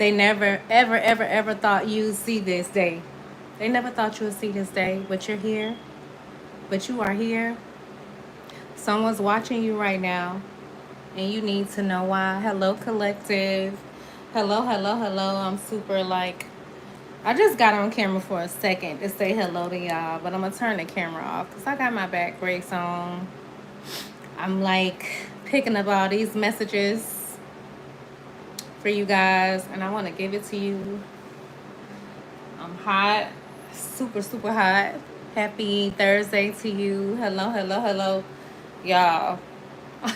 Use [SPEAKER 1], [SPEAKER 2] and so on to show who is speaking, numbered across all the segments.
[SPEAKER 1] They never, ever, ever, ever thought you'd see this day. They never thought you would see this day, but you're here. But you are here. Someone's watching you right now, and you need to know why. Hello, collective. Hello, hello, hello. I'm super like, I just got on camera for a second to say hello to y'all, but I'm gonna turn the camera off because I got my back brace on. I'm like picking up all these messages for you guys, and I want to give it to you. I'm hot, super, super hot. Happy Thursday to you. Hello, hello, hello. Y'all,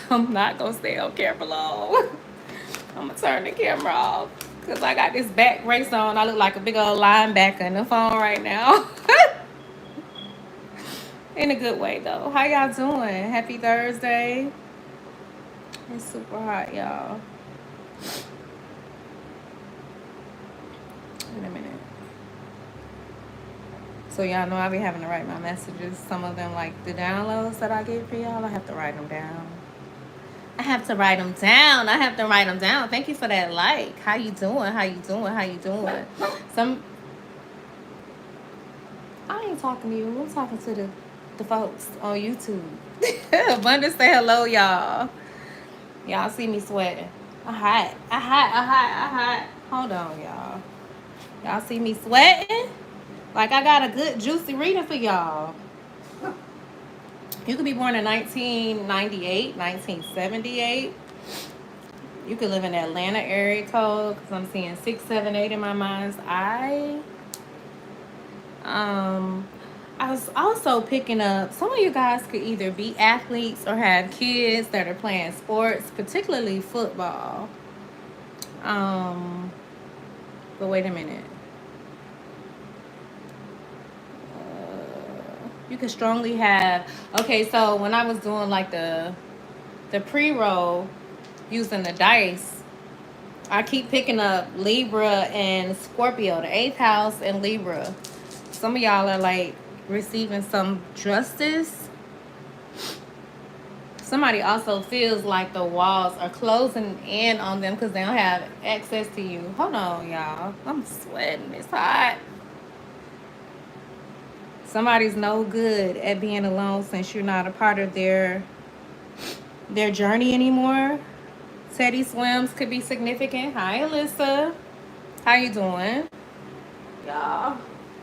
[SPEAKER 1] I'm not gonna stay on camera long. I'm gonna turn the camera off because I got this back brace on. I look like a big old linebacker in the phone right now. In a good way, though. How y'all doing? Happy Thursday. It's super hot, y'all. In a minute. So y'all know I be having to write my messages. Some of them, like the downloads that I get for y'all, I have to write them down. I have to write them down. I have to write them down. Thank you for that like. How you doing? How you doing? How you doing? I ain't talking to you. I'm talking to the folks on YouTube. Abundance, say hello, y'all. Y'all see me sweating. I hot. Hold on, y'all. Y'all see me sweating? Like I got a good juicy reading for y'all. You could be born in 1998, 1978. You could live in the Atlanta area code because I'm seeing 678 in my mind's eye. I was also picking up, some of you guys could either be athletes or have kids that are playing sports, particularly football. But wait a minute. You could strongly have, okay, so when I was doing like the pre-roll using the dice, I keep picking up Libra and Scorpio, the 8th house and Libra. Some of y'all are like receiving some justice. Somebody also feels like the walls are closing in on them because they don't have access to you. Hold on, y'all. I'm sweating. It's hot. Somebody's no good at being alone since you're not a part of their journey anymore. Teddy Swims could be significant. Hi, Alyssa. How you doing? Y'all,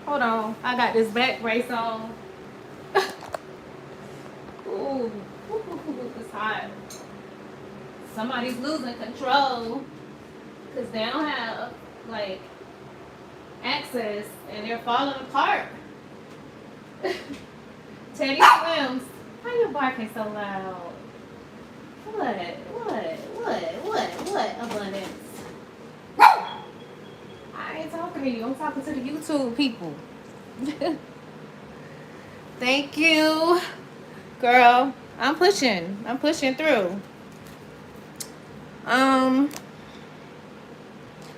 [SPEAKER 1] hold on. I got this back brace on. Ooh, it's hot. Somebody's losing control because they don't have, like, access and they're falling apart. Teddy Swims. Why you barking so loud? What, Abundance? I ain't talking to you. I'm talking to the YouTube people. Thank you. Girl, I'm pushing through.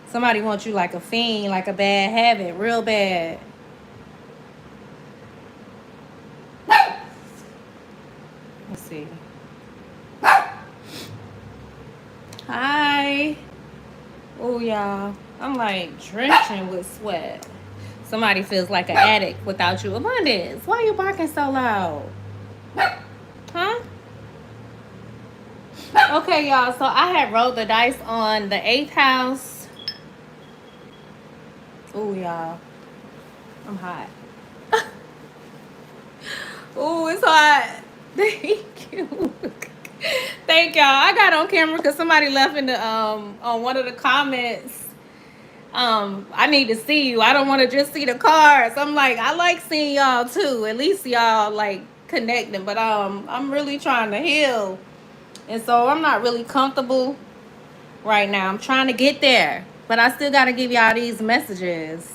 [SPEAKER 1] Somebody wants you like a fiend, like a bad habit, real bad. Let's see. Hi. Oh, y'all. I'm like drenching with sweat. Somebody feels like an addict without you. Abundance, why are you barking so loud? Huh? Okay, y'all. So I had rolled the dice on the 8th house. Oh, y'all. I'm hot. Oh, it's hot. Thank you. Thank y'all. I got on camera because somebody left in the on one of the comments. I need to see you. I don't want to just see the cards. I'm like, I like seeing y'all too. At least y'all like connecting. But I'm really trying to heal. And so I'm not really comfortable right now. I'm trying to get there. But I still gotta give y'all these messages.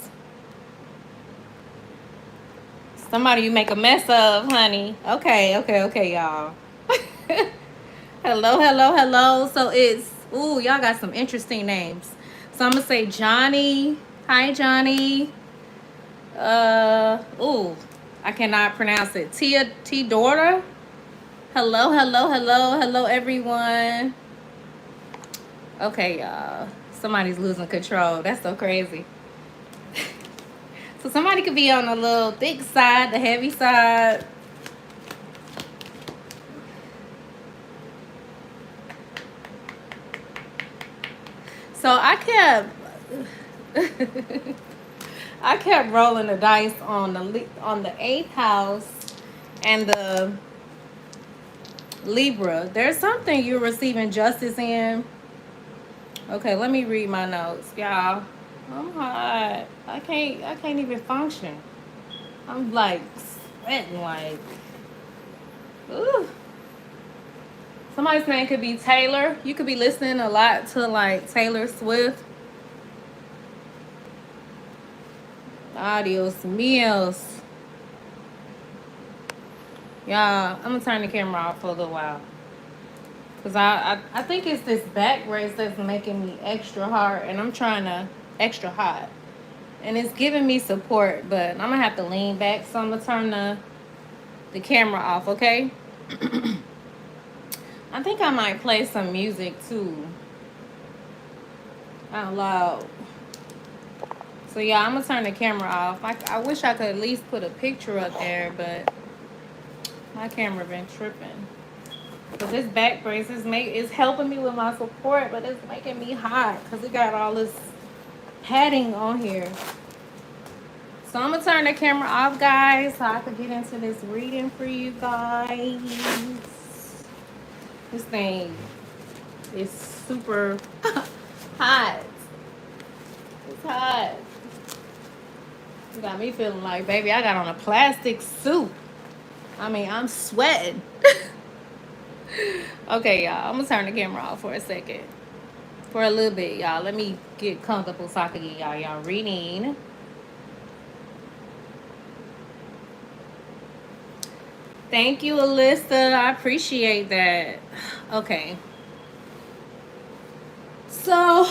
[SPEAKER 1] Somebody you make a mess of, honey. Okay, y'all. Hello. So it's, ooh, y'all got some interesting names. So I'm gonna say Johnny. Hi, Johnny. Ooh, I cannot pronounce it. T Dora. Hello, everyone. Okay, y'all. Somebody's losing control. That's so crazy. So somebody could be on the little thick side, the heavy side. So I kept rolling the dice on the eighth house and the Libra. There's something you're receiving justice in. Okay, let me read my notes, y'all. I'm hot. I can't even function. I'm like sweating like, ooh. Somebody's name could be Taylor. You could be listening a lot to like Taylor Swift. Adios míos. Y'all, I'm gonna turn the camera off for a little while. Cause I think it's this back brace that's making me extra hard, and I'm trying to extra hot. And it's giving me support, but I'm gonna have to lean back, so I'm gonna turn the camera off, okay? I think I might play some music too. Out loud. So yeah, I'm gonna turn the camera off. I wish I could at least put a picture up there, but my camera been tripping. But this back brace is helping me with my support, but it's making me hot because it got all this padding on here. So I'm gonna turn the camera off, guys, so I could get into this reading for you guys. This thing is super hot. It's hot. You got me feeling like, baby, I got on a plastic suit. I mean, I'm sweating. Okay, y'all, I'm gonna turn the camera off for a second. For a little bit, y'all. Let me get comfortable so I can get y'all reading. Thank you, Alyssa. I appreciate that. Okay. So,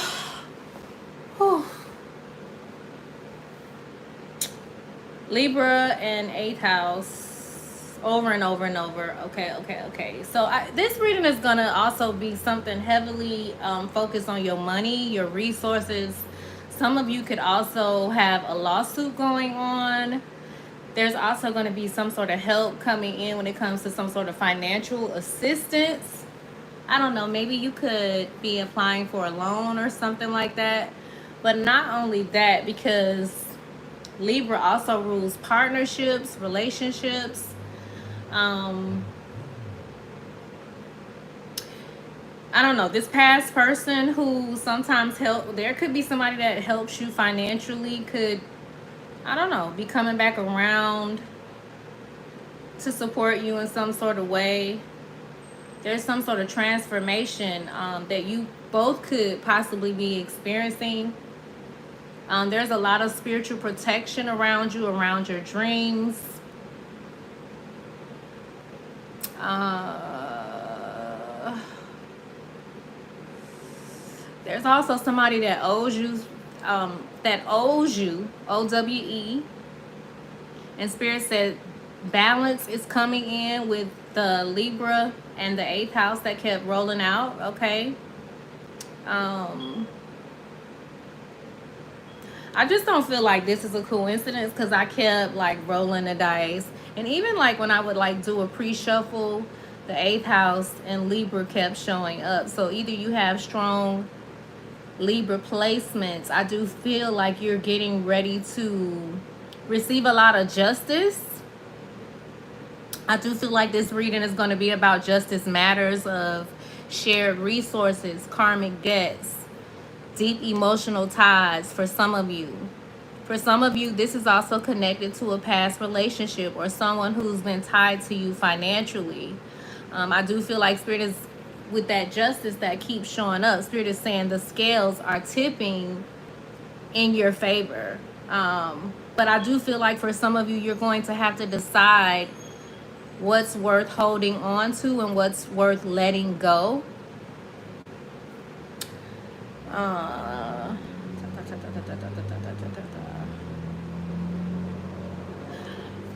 [SPEAKER 1] Libra and 8th house, over and over and over. Okay. So this reading is going to also be something heavily focused on your money, your resources. Some of you could also have a lawsuit going on. There's also going to be some sort of help coming in when it comes to some sort of financial assistance. I don't know, maybe you could be applying for a loan or something like that. But not only that, because Libra also rules partnerships, relationships. I don't know, this past person who sometimes there could be somebody that helps you financially, could, I don't know, be coming back around to support you in some sort of way. There's some sort of transformation that you both could possibly be experiencing. There's a lot of spiritual protection around you, around your dreams. There's also somebody that owes you, OWE. And Spirit said balance is coming in with the Libra and the 8th house that kept rolling out, okay? I just don't feel like this is a coincidence, because I kept like rolling the dice. And even like when I would like do a pre-shuffle, the 8th house and Libra kept showing up. So either you have strong Libra placements. I do feel like you're getting ready to receive a lot of justice. I do feel like this reading is going to be about justice matters of shared resources, karmic debts, deep emotional ties for some of you. For some of you, this is also connected to a past relationship or someone who's been tied to you financially. I do feel like Spirit is, with that justice that keeps showing up, Spirit is saying the scales are tipping in your favor. But I do feel like for some of you, you're going to have to decide what's worth holding on to and what's worth letting go. I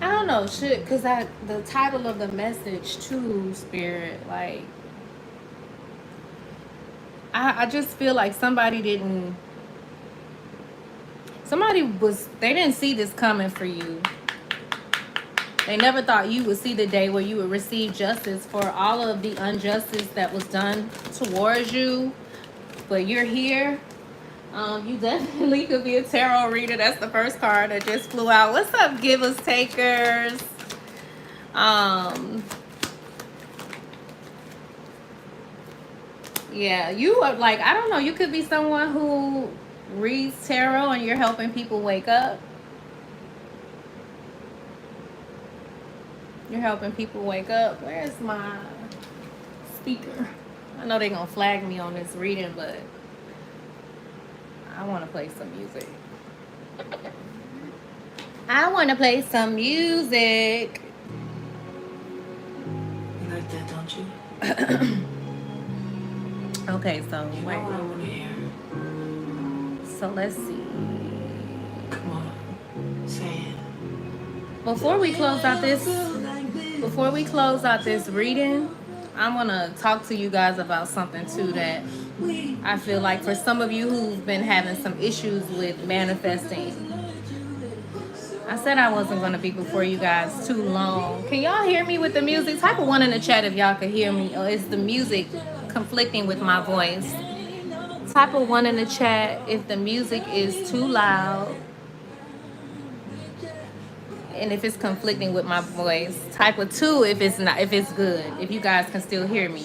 [SPEAKER 1] don't know, because the title of the message too, Spirit, like, I just feel like somebody didn't they didn't see this coming for you. They never thought you would see the day where you would receive justice for all of the injustice that was done towards you. But you're here. You definitely could be a tarot reader. That's the first card that just flew out. What's up, givers, takers? Yeah, you are like, I don't know, you could be someone who reads tarot and you're helping people wake up. You're helping people wake up. Where's my speaker? I know they're gonna flag me on this reading, but I want to play some music. I want to play some music.
[SPEAKER 2] You like that, don't you?
[SPEAKER 1] Okay, so
[SPEAKER 2] you know what I want to hear.
[SPEAKER 1] So let's see.
[SPEAKER 2] Come on, say it.
[SPEAKER 1] Before we close out this reading, I'm gonna talk to you guys about something too that I feel like for some of you who've been having some issues with manifesting. I said I wasn't gonna be before you guys too long. Can y'all hear me with the music? Type a 1 in the chat if y'all could hear me, or is the music conflicting with my voice? Type a 1 in the chat if the music is too loud and if it's conflicting with my voice. Type a 2 if it's not, if it's good, if you guys can still hear me.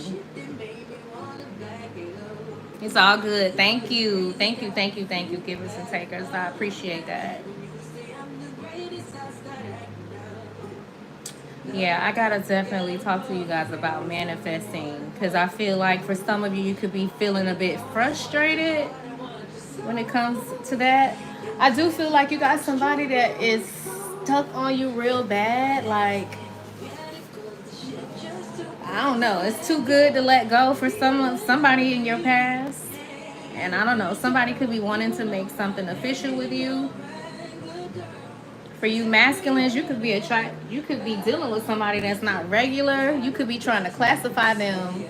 [SPEAKER 1] It's all good. Thank you, givers and takers. I appreciate that. Yeah, I gotta definitely talk to you guys about manifesting, because I feel like for some of you, you could be feeling a bit frustrated when it comes to that. I do feel like you got somebody that is stuck on you real bad. Like, I don't know, it's too good to let go for somebody in your past. And I don't know, somebody could be wanting to make something official with you. For you masculines, you could be dealing with somebody that's not regular. You could be trying to classify them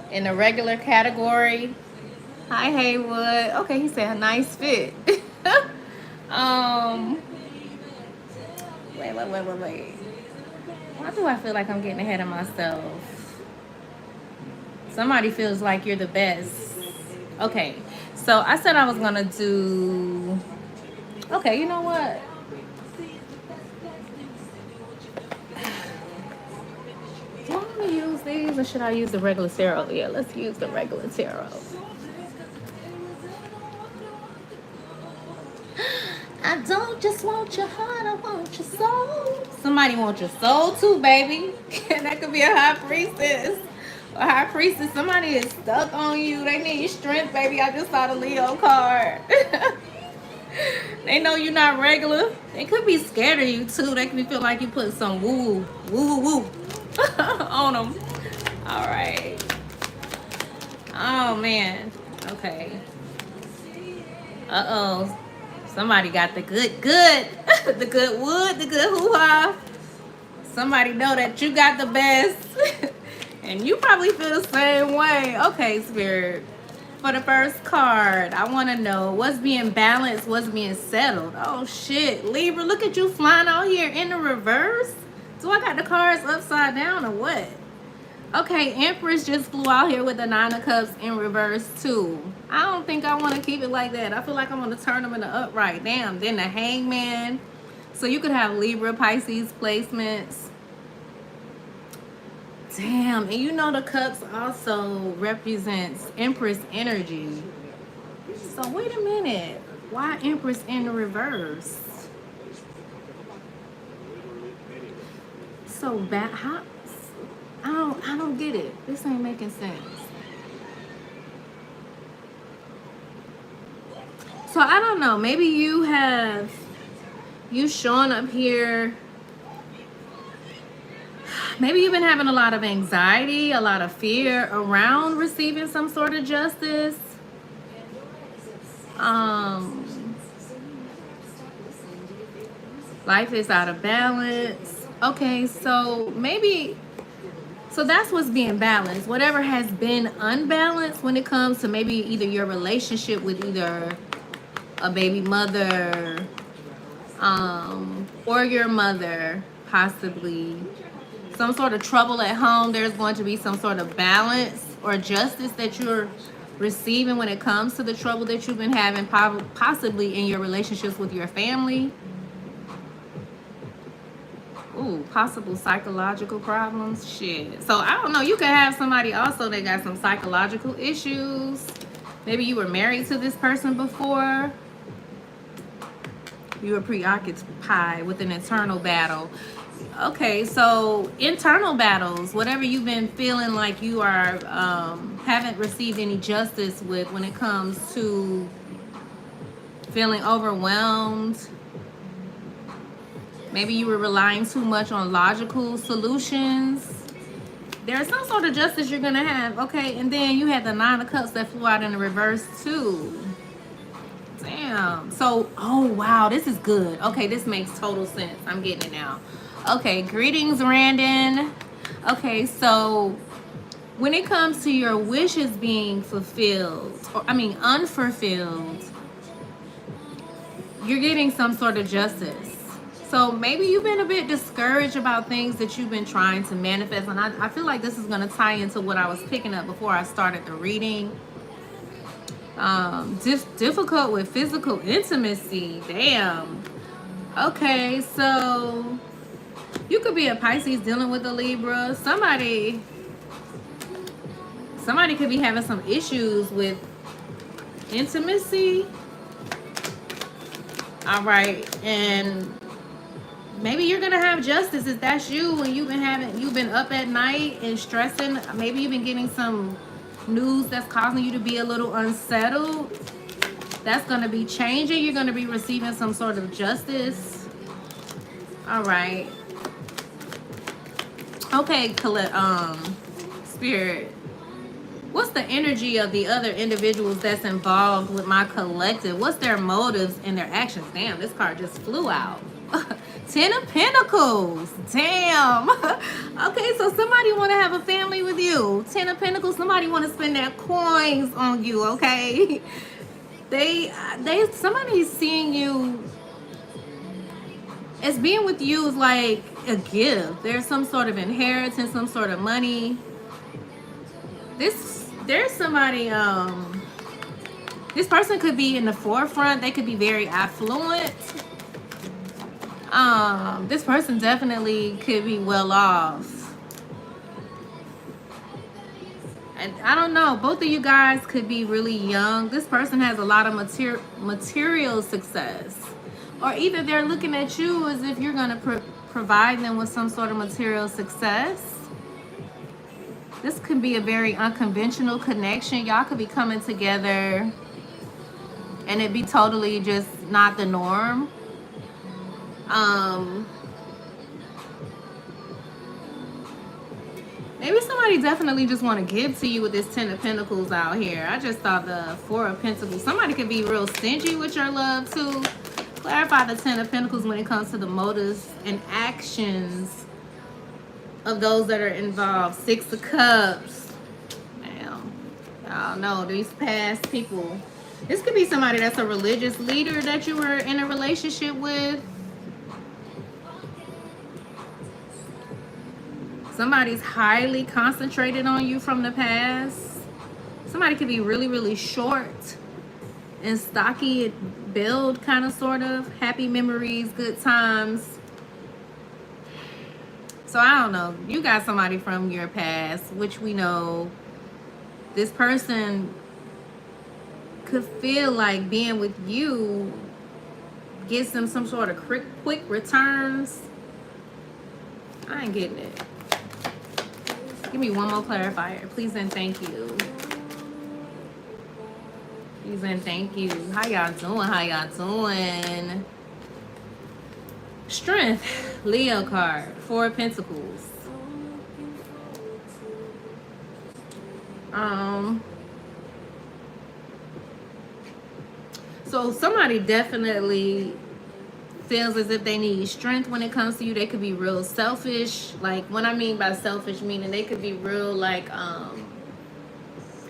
[SPEAKER 1] in a regular category. Hi, Haywood. Okay, he said a nice fit. Wait. Why do I feel like I'm getting ahead of myself? Somebody feels like you're the best. Okay, so I said I was gonna do... Okay, you know what? Do I want to use these or should I use the regular tarot? Yeah, let's use the regular tarot. I don't just want your heart, I want your soul. Somebody wants your soul too, baby. And that could be a high priestess. A high priestess, somebody is stuck on you. They need strength, baby. I just saw the Leo card. They know you're not regular. They could be scared of you too. They could feel like you put some woo on them. All right. Oh man. Okay. Uh-oh. Somebody got the good, the good wood, the good hoo-ha. Somebody know that you got the best. And you probably feel the same way. Okay, Spirit. For the first card, I want to know what's being balanced, what's being settled. Oh, shit. Libra, look at you flying out here in the reverse. Do I got the cards upside down or what? Okay, Empress just flew out here with the 9 of Cups in reverse, too. I don't think I want to keep it like that. I feel like I'm going to turn them in the upright. Damn. Then the Hangman. So you could have Libra, Pisces placements. Damn. And you know the Cups also represents Empress energy. So wait a minute. Why Empress in the reverse? So bad. How? I don't get it. This ain't making sense. So I don't know. Maybe you showing up here. Maybe you've been having a lot of anxiety, a lot of fear around receiving some sort of justice. Life is out of balance. Okay, so maybe So that's what's being balanced. Whatever has been unbalanced when it comes to maybe either your relationship with either a baby mother, or your mother, possibly some sort of trouble at home. There's going to be some sort of balance or justice that you're receiving when it comes to the trouble that you've been having, possibly in your relationships with your family. Ooh, possible psychological problems. Shit. So I don't know. You could have somebody also that got some psychological issues. Maybe you were married to this person before. You were preoccupied with an internal battle. Okay, so internal battles, whatever you've been feeling like you are haven't received any justice with when it comes to feeling overwhelmed. Maybe you were relying too much on logical solutions. There's some sort of justice you're going to have. Okay, and then you had the 9 of Cups that flew out in the reverse too. Damn. So, oh wow, this is good. Okay, this makes total sense. I'm getting it now. Okay, greetings, Randon. Okay, so when it comes to your wishes being fulfilled, or I mean unfulfilled, you're getting some sort of justice. So maybe you've been a bit discouraged about things that you've been trying to manifest. And I feel like this is going to tie into what I was picking up before I started the reading. Difficult with physical intimacy. Damn. Okay, so you could be a Pisces dealing with a Libra. Somebody could be having some issues with intimacy. All right, and maybe you're gonna have justice if that's you, and you've been up at night and stressing. Maybe you've been getting some news that's causing you to be a little unsettled. That's gonna be changing. You're gonna be receiving some sort of justice. All right. Okay, Spirit. What's the energy of the other individuals that's involved with my collective? What's their motives and their actions? Damn, this card just flew out. 10 of Pentacles. Damn. Okay, so somebody want to have a family with you. 10 of Pentacles. Somebody want to spend their coins on you, okay? Somebody's seeing you as being with you is like a gift. There's some sort of inheritance, some sort of money. There's somebody, this person could be in the forefront. They could be very affluent. This person definitely could be well off. And I don't know, both of you guys could be really young. This person has a lot of material success. Or either they're looking at you as if you're going to provide them with some sort of material success. This could be a very unconventional connection. Y'all could be coming together and it be totally just not the norm. Maybe somebody definitely just want to give to you with this 10 of Pentacles out here. I just thought the 4 of Pentacles. Somebody could be real stingy with your love too. Clarify the 10 of Pentacles when it comes to the motives and actions of those that are involved. 6 of Cups. Damn. Y'all know these past people. This could be somebody that's a religious leader that you were in a relationship with. Somebody's highly concentrated on you from the past. Somebody could be really, really short and stocky build, kind of, sort of. Happy memories, good times. So I don't know. You got somebody from your past, which we know this person could feel like being with you gets them some sort of quick returns. I ain't getting it. Give me one more clarifier, please and thank you. Please and thank you. How y'all doing? How y'all doing? Strength, Leo card, 4 of Pentacles. So somebody definitely feels as if they need strength when it comes to you. They could be real selfish. Like, what I mean by selfish, meaning they could be real, like,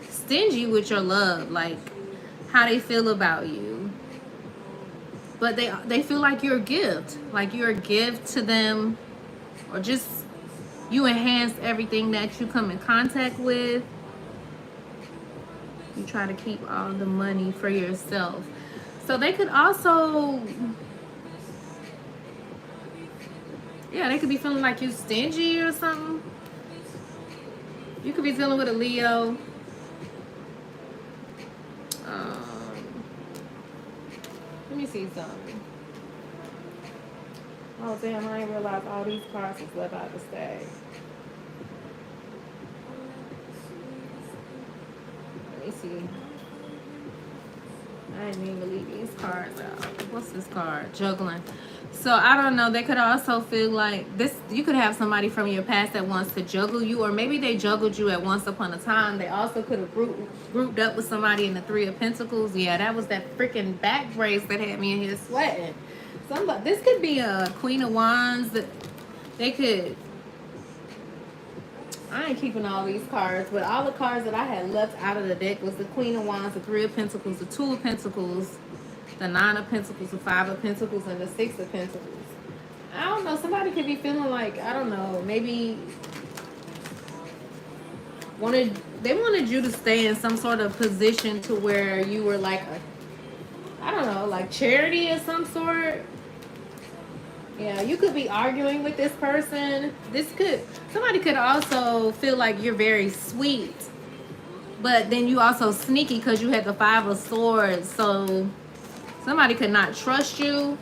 [SPEAKER 1] stingy with your love, like how they feel about you. But they feel like you're a gift, to them, or just you enhance everything that you come in contact with. You try to keep all the money for yourself. So they could also, yeah, they could be feeling like you stingy or something. You could be dealing with a Leo. Let me see something. Oh damn, I didn't realize all these cards was left out to stay. Let me see. I didn't even leave these cards out. What's this card? Juggling. So I don't know. They could also feel like this. You could have somebody from your past that wants to juggle you, or maybe they juggled you at once upon a time. They also could have grouped up with somebody in the Three of Pentacles. Yeah, that was that freaking back brace that had me in here sweating. This could be a Queen of Wands. That they could. I ain't keeping all these cards, but all the cards that I had left out of the deck was the Queen of Wands, the Three of Pentacles, the Two of Pentacles, the Nine of Pentacles, the Five of Pentacles, and the Six of Pentacles. I don't know. Somebody could be feeling like, I don't know, maybe they wanted you to stay in some sort of position to where you were like I don't know, like charity of some sort. Yeah, you could be arguing with this person. Somebody could also feel like you're very sweet, but then you also sneaky because you had the Five of Swords. So somebody could not trust you.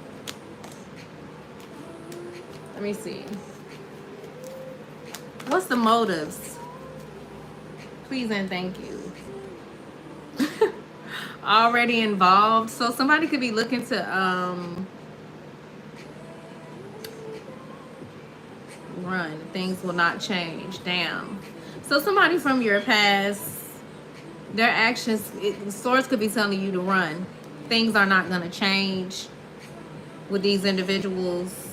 [SPEAKER 1] Let me see. What's the motives? Please and thank you. Already involved. So somebody could be looking to run. Things will not change. Damn. So somebody from your past, their actions, swords could be telling you to run. Things are not going to change with these individuals.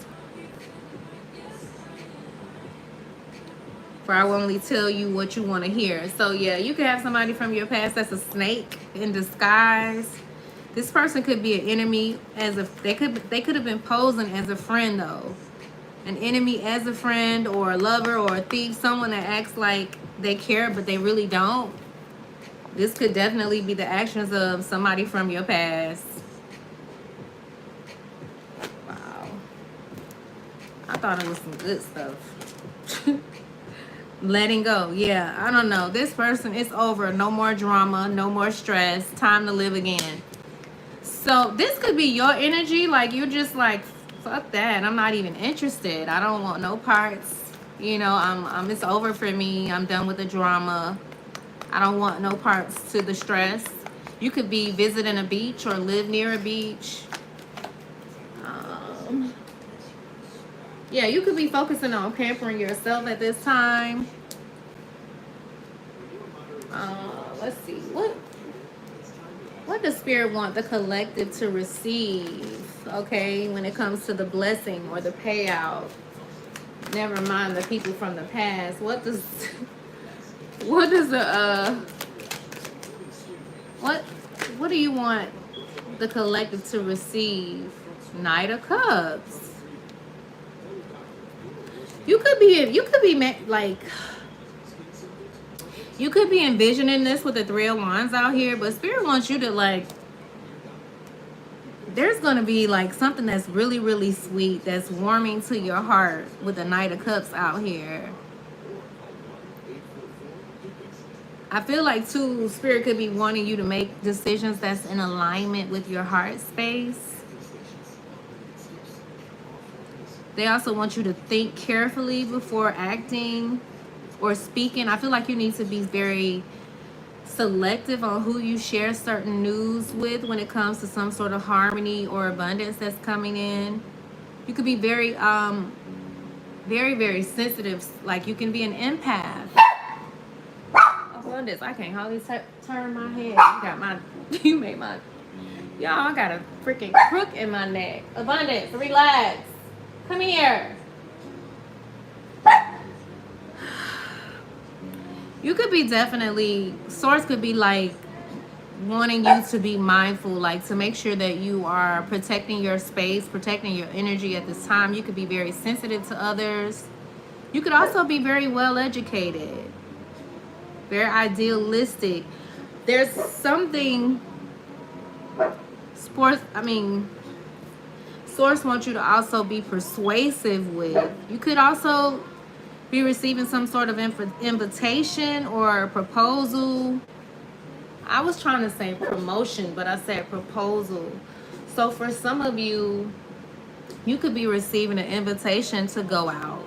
[SPEAKER 1] For I will only tell you what you want to hear. So yeah, you could have somebody from your past that's a snake in disguise. This person could be an enemy they could have been posing as a friend though. An enemy as a friend, or a lover, or a thief, someone that acts like they care but they really don't. This could definitely be the actions of somebody from your past. Wow. I thought it was some good stuff. Letting go. Yeah, I don't know. This person is over. No more drama, no more stress. Time to live again. So this could be your energy. Like you're just like, fuck that. I'm not even interested. I don't want no parts. You know, it's over for me. I'm done with the drama. I don't want no parts to the stress. You could be visiting a beach or live near a beach. Yeah, you could be focusing on pampering yourself at this time. Let's see. What does Spirit want the collective to receive? Okay, when it comes to the blessing or the payout. Never mind the people from the past. What do you want the collective to receive? Knight of Cups. You could be envisioning this with the Three of Wands out here, but Spirit wants you to like, there's going to be like something that's really, really sweet, that's warming to your heart with the Knight of Cups out here. I feel like too, Spirit could be wanting you to make decisions that's in alignment with your heart space. They also want you to think carefully before acting or speaking. I feel like you need to be very selective on who you share certain news with when it comes to some sort of harmony or abundance that's coming in. You could be very, very, very sensitive. Like you can be an empath. Abundance. I can't hardly turn my head. You made my Y'all, I got a freaking crook in my neck. Abundance, relax. Come here. You could be definitely, source could be like wanting you to be mindful, like to make sure that you are protecting your space, protecting your energy at this time. You could be very sensitive to others. You could also be very well educated, very idealistic. There's something source wants you to also be persuasive with. You could also be receiving some sort of invitation or proposal. I was trying to say promotion, but I said proposal. So for some of you, you could be receiving an invitation to go out.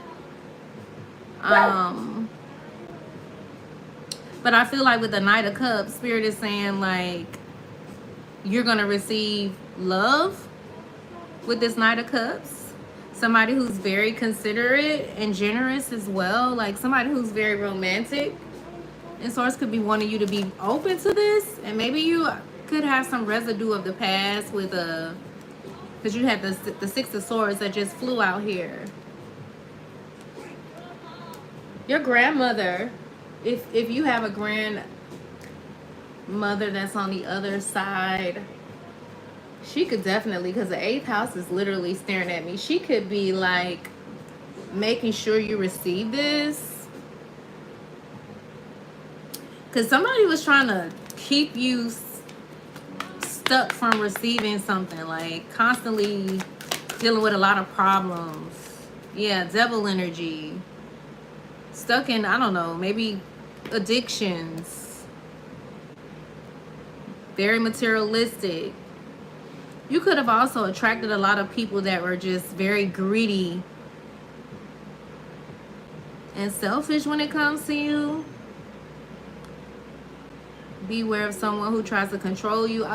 [SPEAKER 1] But I feel like with the Knight of Cups, Spirit is saying like you're going to receive love with this Knight of Cups. Somebody who's very considerate and generous as well. Like somebody who's very romantic. And source could be wanting you to be open to this. And maybe you could have some residue of the past with because you have the Six of Swords that just flew out here. Your grandmother, if you have a grandmother that's on the other side, she could definitely, because the 8th house is literally staring at me. She could be like making sure you receive this. Because somebody was trying to keep you stuck from receiving something, like constantly dealing with a lot of problems. Yeah, devil energy. Stuck in, I don't know, maybe addictions. Very materialistic. You could have also attracted a lot of people that were just very greedy and selfish when it comes to you. Beware of someone who tries to control you.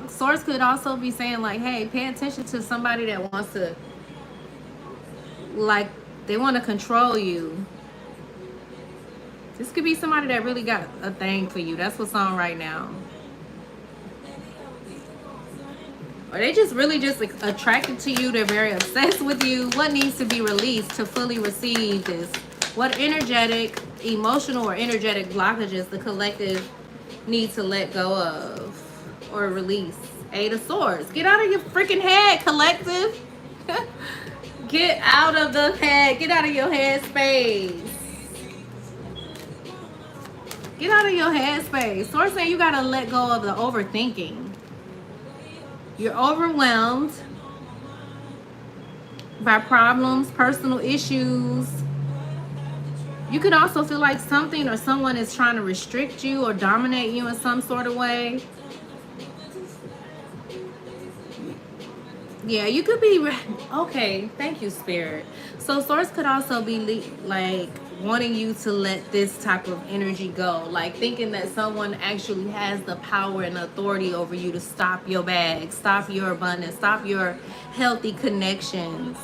[SPEAKER 1] Source could also be saying like, hey, pay attention to somebody that wants to, like, they want to control you. This could be somebody that really got a thing for you. That's what's on right now. Or they just really just attracted to you. They're very obsessed with you. What needs to be released to fully receive this? What energetic, emotional, or energetic blockages the collective need to let go of or release? 8 of Swords. Get out of your freaking head, collective. Get out of the head. Get out of your head space. Get out of your head space. Source saying you gotta let go of the overthinking. You're overwhelmed by problems, personal issues. You could also feel like something or someone is trying to restrict you or dominate you in some sort of way. Yeah, you could be, okay, thank you, Spirit. So source could also be like wanting you to let this type of energy go. Like thinking that someone actually has the power and authority over you to stop your bag, stop your abundance, stop your healthy connections.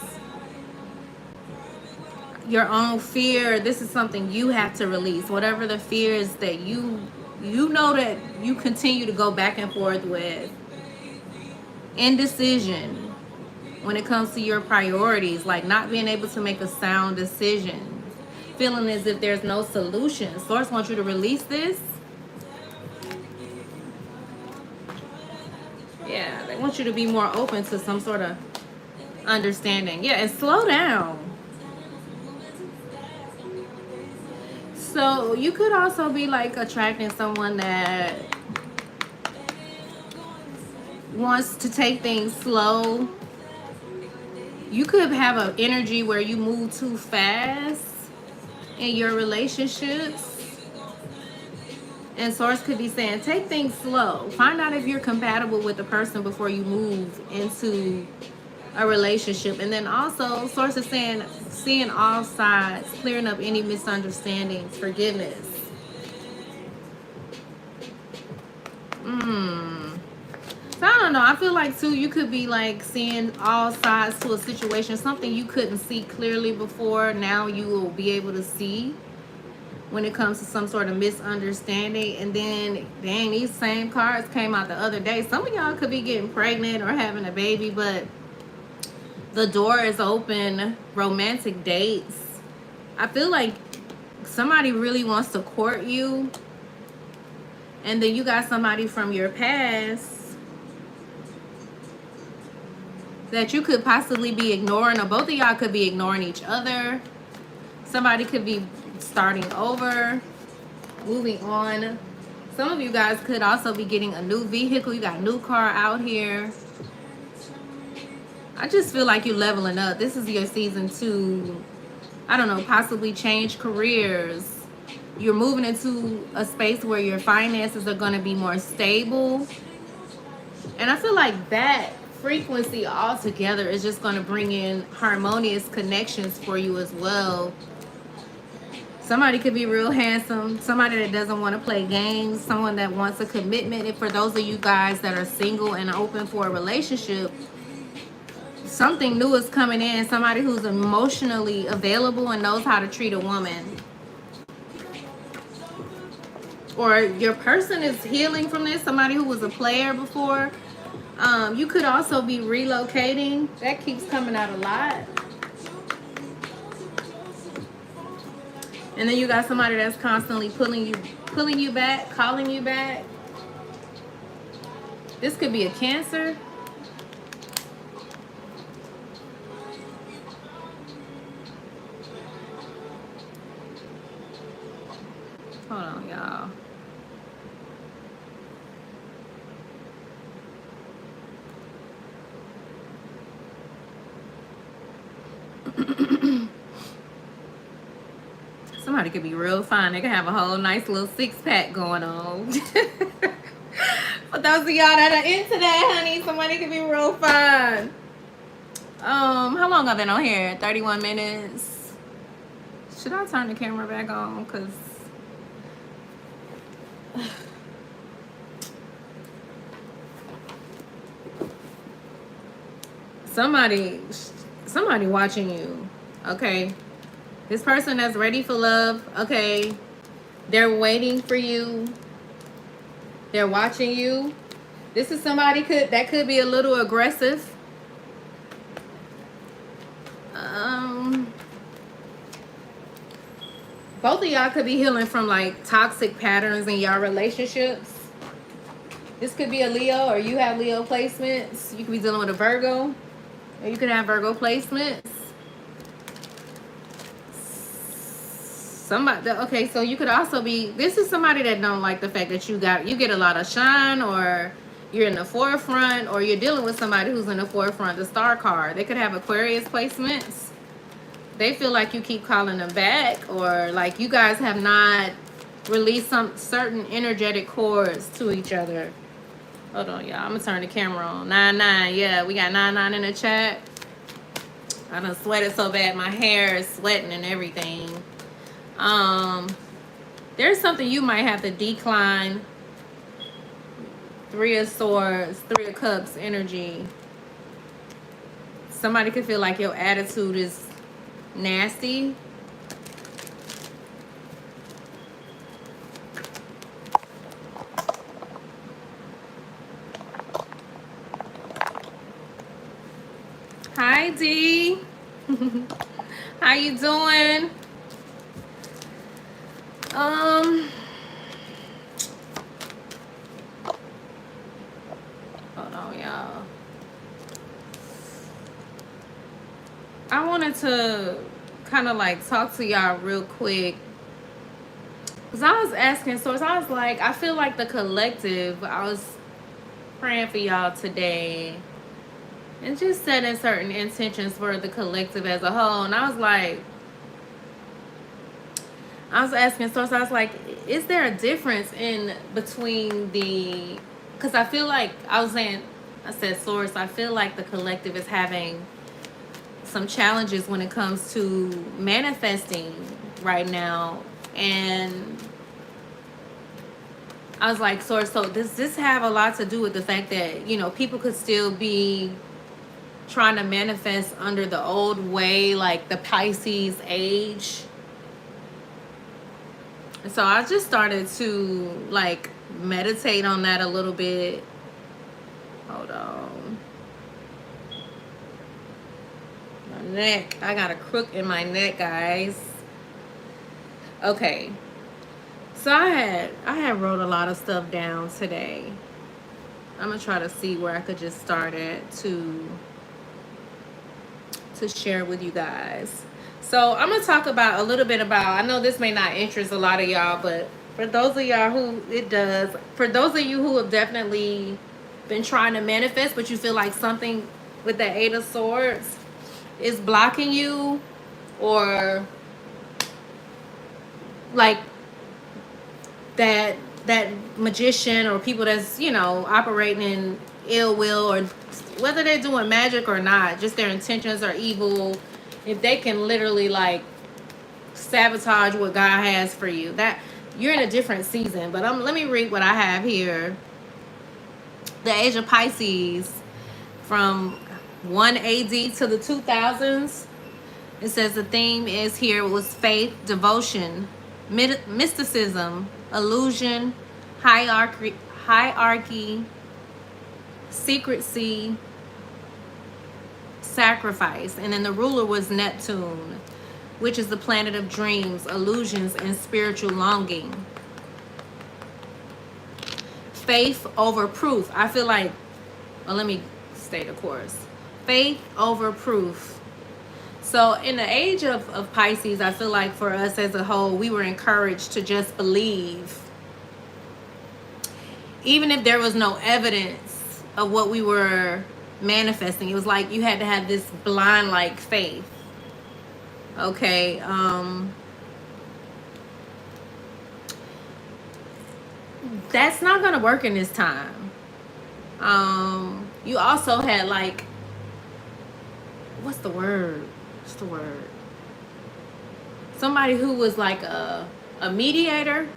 [SPEAKER 1] Your own fear, this is something you have to release. Whatever the fears that you know that you continue to go back and forth with. Indecision when it comes to your priorities, like not being able to make a sound decision, feeling as if there's no solution. Source wants you to release this. Yeah, they want you to be more open to some sort of understanding. Yeah, and slow down. So you could also be like attracting someone that wants to take things slow. You could have an energy where you move too fast in your relationships. And source could be saying, take things slow. Find out if you're compatible with the person before you move into a relationship. And then also, source is saying, seeing all sides, clearing up any misunderstandings, forgiveness. So I don't know. I feel like too, you could be like seeing all sides to a situation, something you couldn't see clearly before. Now you will be able to see. when it comes to some sort of misunderstanding. And then, dang, these same cards came out the other day. Some of y'all could be getting pregnant or having a baby, but the door is open. Romantic dates. I feel like somebody really wants to court you, and then you got somebody from your past that you could possibly be ignoring, or both of y'all could be ignoring each other. Somebody could be starting over, moving on. Some of you guys could also be getting a new vehicle. You got a new car out here. I just feel like you're leveling up. This is your season to, I don't know, possibly change careers. You're moving into a space where your finances are going to be more stable. And I feel like that frequency altogether is just going to bring in harmonious connections for you as well. Somebody could be real handsome. Somebody that doesn't want to play games. Someone that wants a commitment. And for those of you guys that are single and open for a relationship, something new is coming in. Somebody who's emotionally available and knows how to treat a woman. Or your person is healing from this. Somebody who was a player before. You could also be relocating. That keeps coming out a lot. And then you got somebody that's constantly pulling you back, calling you back. This could be a Cancer. Hold on, y'all. Somebody could be real fine. They could have a whole nice little six-pack going on. For those of y'all that are into that, honey, somebody could be real fine. How long I've been on here? 31 minutes. Should I turn the camera back on? Because somebody watching you, okay? This person that's ready for love, okay? They're waiting for you. They're watching you. This is somebody that could be a little aggressive. Both of y'all could be healing from like toxic patterns in y'all relationships. This could be a Leo, or you have Leo placements. You could be dealing with a Virgo, or you could have Virgo placements. Somebody, okay, so you could also be, this is somebody that don't like the fact that you get a lot of shine, or you're in the forefront, or you're dealing with somebody who's in the forefront. The Star card. They could have Aquarius placements. They feel like you keep calling them back, or like you guys have not released some certain energetic cords to each other. Hold on, y'all. I'm gonna turn the camera on. 99. Yeah, we got 99 in the chat. I done sweated so bad, my hair is sweating and everything. There's something you might have to decline. 3 of Swords, 3 of Cups energy. Somebody could feel like your attitude is nasty. Hi, D. How you doing? Hold on, y'all. I wanted to kind of like talk to y'all real quick, because I was asking source. I was like, I feel like the collective, I was praying for y'all today and just setting certain intentions for the collective as a whole. And I was like, I was asking source, I was like, is there a difference in between the, because I feel like, I said source, I feel like the collective is having some challenges when it comes to manifesting right now. And I was like, source, so does this have a lot to do with the fact that, you know, people could still be trying to manifest under the old way, like the Pisces age? And so I just started to like meditate on that a little bit. Hold on. My neck. I got a crook in my neck, guys. Okay. So I had wrote a lot of stuff down today. I'm gonna try to see where I could just start at to share with you guys. So I'm gonna talk about a little bit about, I know this may not interest a lot of y'all, but for those of y'all who it does, for those of you who have definitely been trying to manifest, but you feel like something with the Eight of Swords is blocking you, or like that magician or people that's, you know, operating in ill will, or whether they're doing magic or not, just their intentions are evil. If they can literally like sabotage what God has for you, that you're in a different season. But let me read what I have here. The age of Pisces, from 1 AD to the 2000s. It says the theme is here was faith, devotion, mysticism, illusion, hierarchy, secrecy, sacrifice. And then the ruler was Neptune, which is the planet of dreams, illusions, and spiritual longing. Faith over proof. I feel like, well, let me stay the course. Faith over proof. So in the age of Pisces, I feel like for us as a whole, we were encouraged to just believe. Even if there was no evidence of what we were manifesting, it was like you had to have this blind like faith. Okay. That's not gonna work in this time. You also had like, what's the word? Somebody who was like a mediator,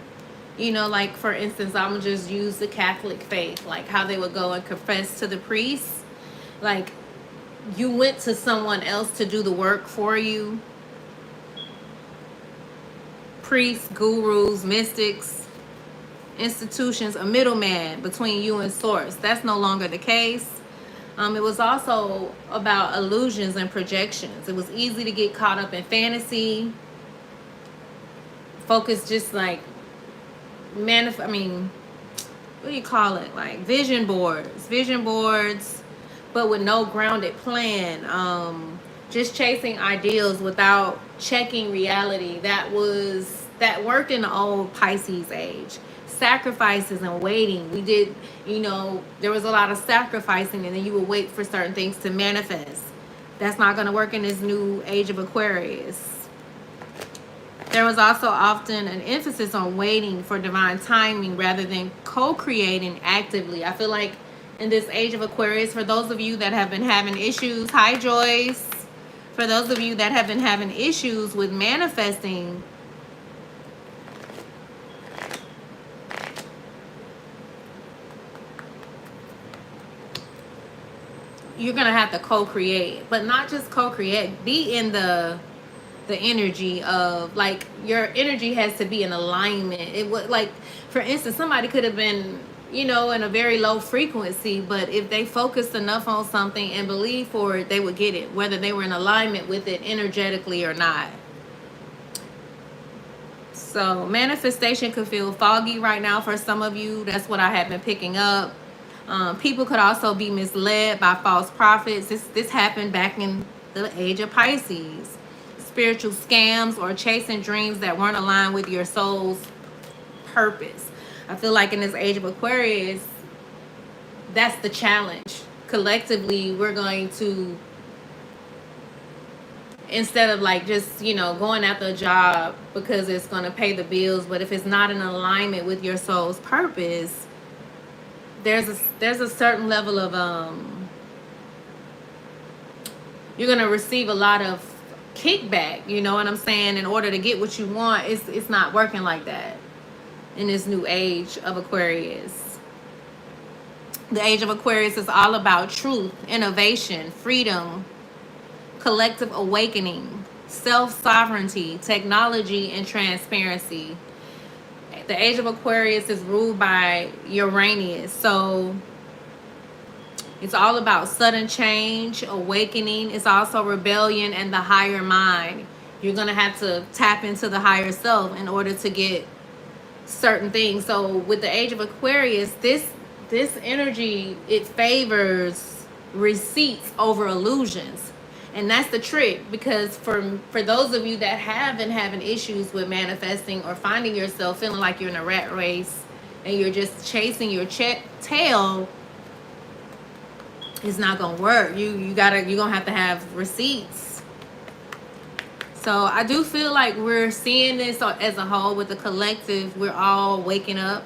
[SPEAKER 1] you know, like for instance, I'm gonna just use the Catholic faith, like how they would go and confess to the priest. Like you went to someone else to do the work for you. Priests, gurus, mystics, institutions, a middleman between you and source. That's no longer the case. It was also about illusions and projections. It was easy to get caught up in fantasy. Focus just like what do you call it? Like vision boards, but with no grounded plan. Just chasing ideals without checking reality. That worked in the old Pisces age. Sacrifices and waiting. We did, you know, there was a lot of sacrificing, and then you would wait for certain things to manifest. That's not going to work in this new age of Aquarius. There was also often an emphasis on waiting for divine timing rather than co-creating actively. I feel like in this age of Aquarius, for those of you that have been having issues, hi Joyce, for those of you that have been having issues with manifesting, you're gonna have to co-create, but not just co-create. Be in the energy of, like, your energy has to be in alignment. It would, like, for instance, somebody could have been, you know, in a very low frequency, but if they focused enough on something and believed for it, they would get it, whether they were in alignment with it energetically or not. So manifestation could feel foggy right now for some of you. That's what I have been picking up. People could also be misled by false prophets. This happened back in the age of Pisces. Spiritual scams or chasing dreams that weren't aligned with your soul's purpose. I feel like in this age of Aquarius, that's the challenge. Collectively, we're going to, instead of like just, you know, going after a job because it's going to pay the bills, but if it's not in alignment with your soul's purpose, there's a certain level of you're gonna receive a lot of kickback, you know what I'm saying, in order to get what you want. It's not working like that in this new age of Aquarius. The age of Aquarius is all about truth, innovation, freedom, collective awakening, self-sovereignty, technology, and transparency. The age of Aquarius is ruled by Uranus. So it's all about sudden change, awakening. It's also rebellion and the higher mind. You're going to have to tap into the higher self in order to get certain things. So with the age of Aquarius, this energy, it favors receipts over illusions. And that's the trick, because for those of you that have been having issues with manifesting or finding yourself feeling like you're in a rat race and you're just chasing your tail, it's not gonna work. You're gonna have to have receipts. So I do feel like we're seeing this as a whole with the collective. We're all waking up.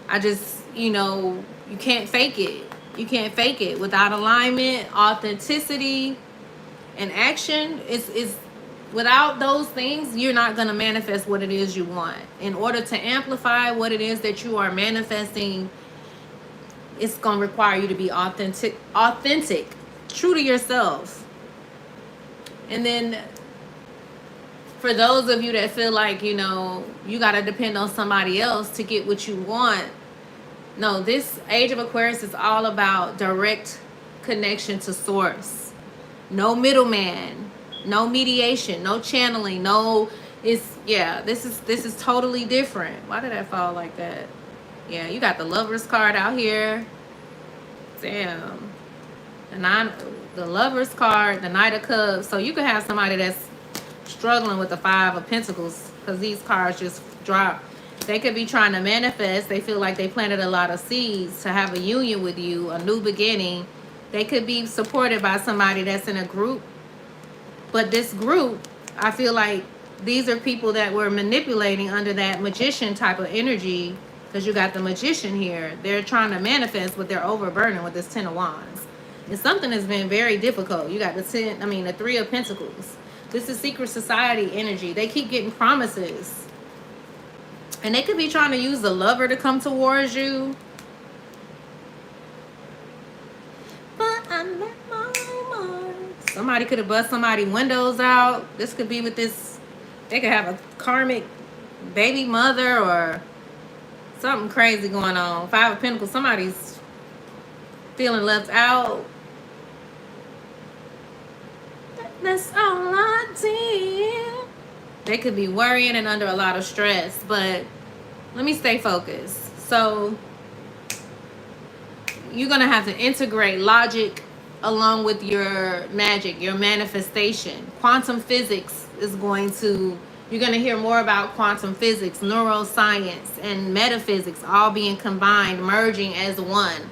[SPEAKER 1] I just, you can't fake it. You can't fake it. Without alignment, authenticity, and action, is without those things, you're not going to manifest what it is you want. In order to amplify what it is that you are manifesting, it's going to require you to be authentic, true to yourself. And then for those of you that feel like, you got to depend on somebody else to get what you want, no, this age of Aquarius is all about direct connection to source. No middleman, no mediation, no channeling, this is totally different. Why did that fall like that? Yeah, you got the Lovers card out here. Damn. The Lovers card, the Knight of Cups. So you could have somebody that's struggling with the Five of Pentacles, because these cards just drop. They could be trying to manifest. They feel like they planted a lot of seeds to have a union with you, a new beginning. They could be supported by somebody that's in a group. But this group, I feel like these are people that were manipulating under that magician type of energy, because you got the Magician here. They're trying to manifest, but they're overburdened with this Ten of Wands. It's something that's been very difficult. You got the Three of Pentacles. This is secret society energy. They keep getting promises. And they could be trying to use the Lover to come towards you. But I'm not my mark. Somebody could have bust somebody's windows out. This could be with this. They could have a karmic baby mother or something crazy going on. Five of Pentacles. Somebody's feeling left out. That's all I did. They could be worrying and under a lot of stress, but let me stay focused. So you're going to have to integrate logic along with your magic, your manifestation. Quantum physics is you're going to hear more about quantum physics, neuroscience, and metaphysics all being combined, merging as one.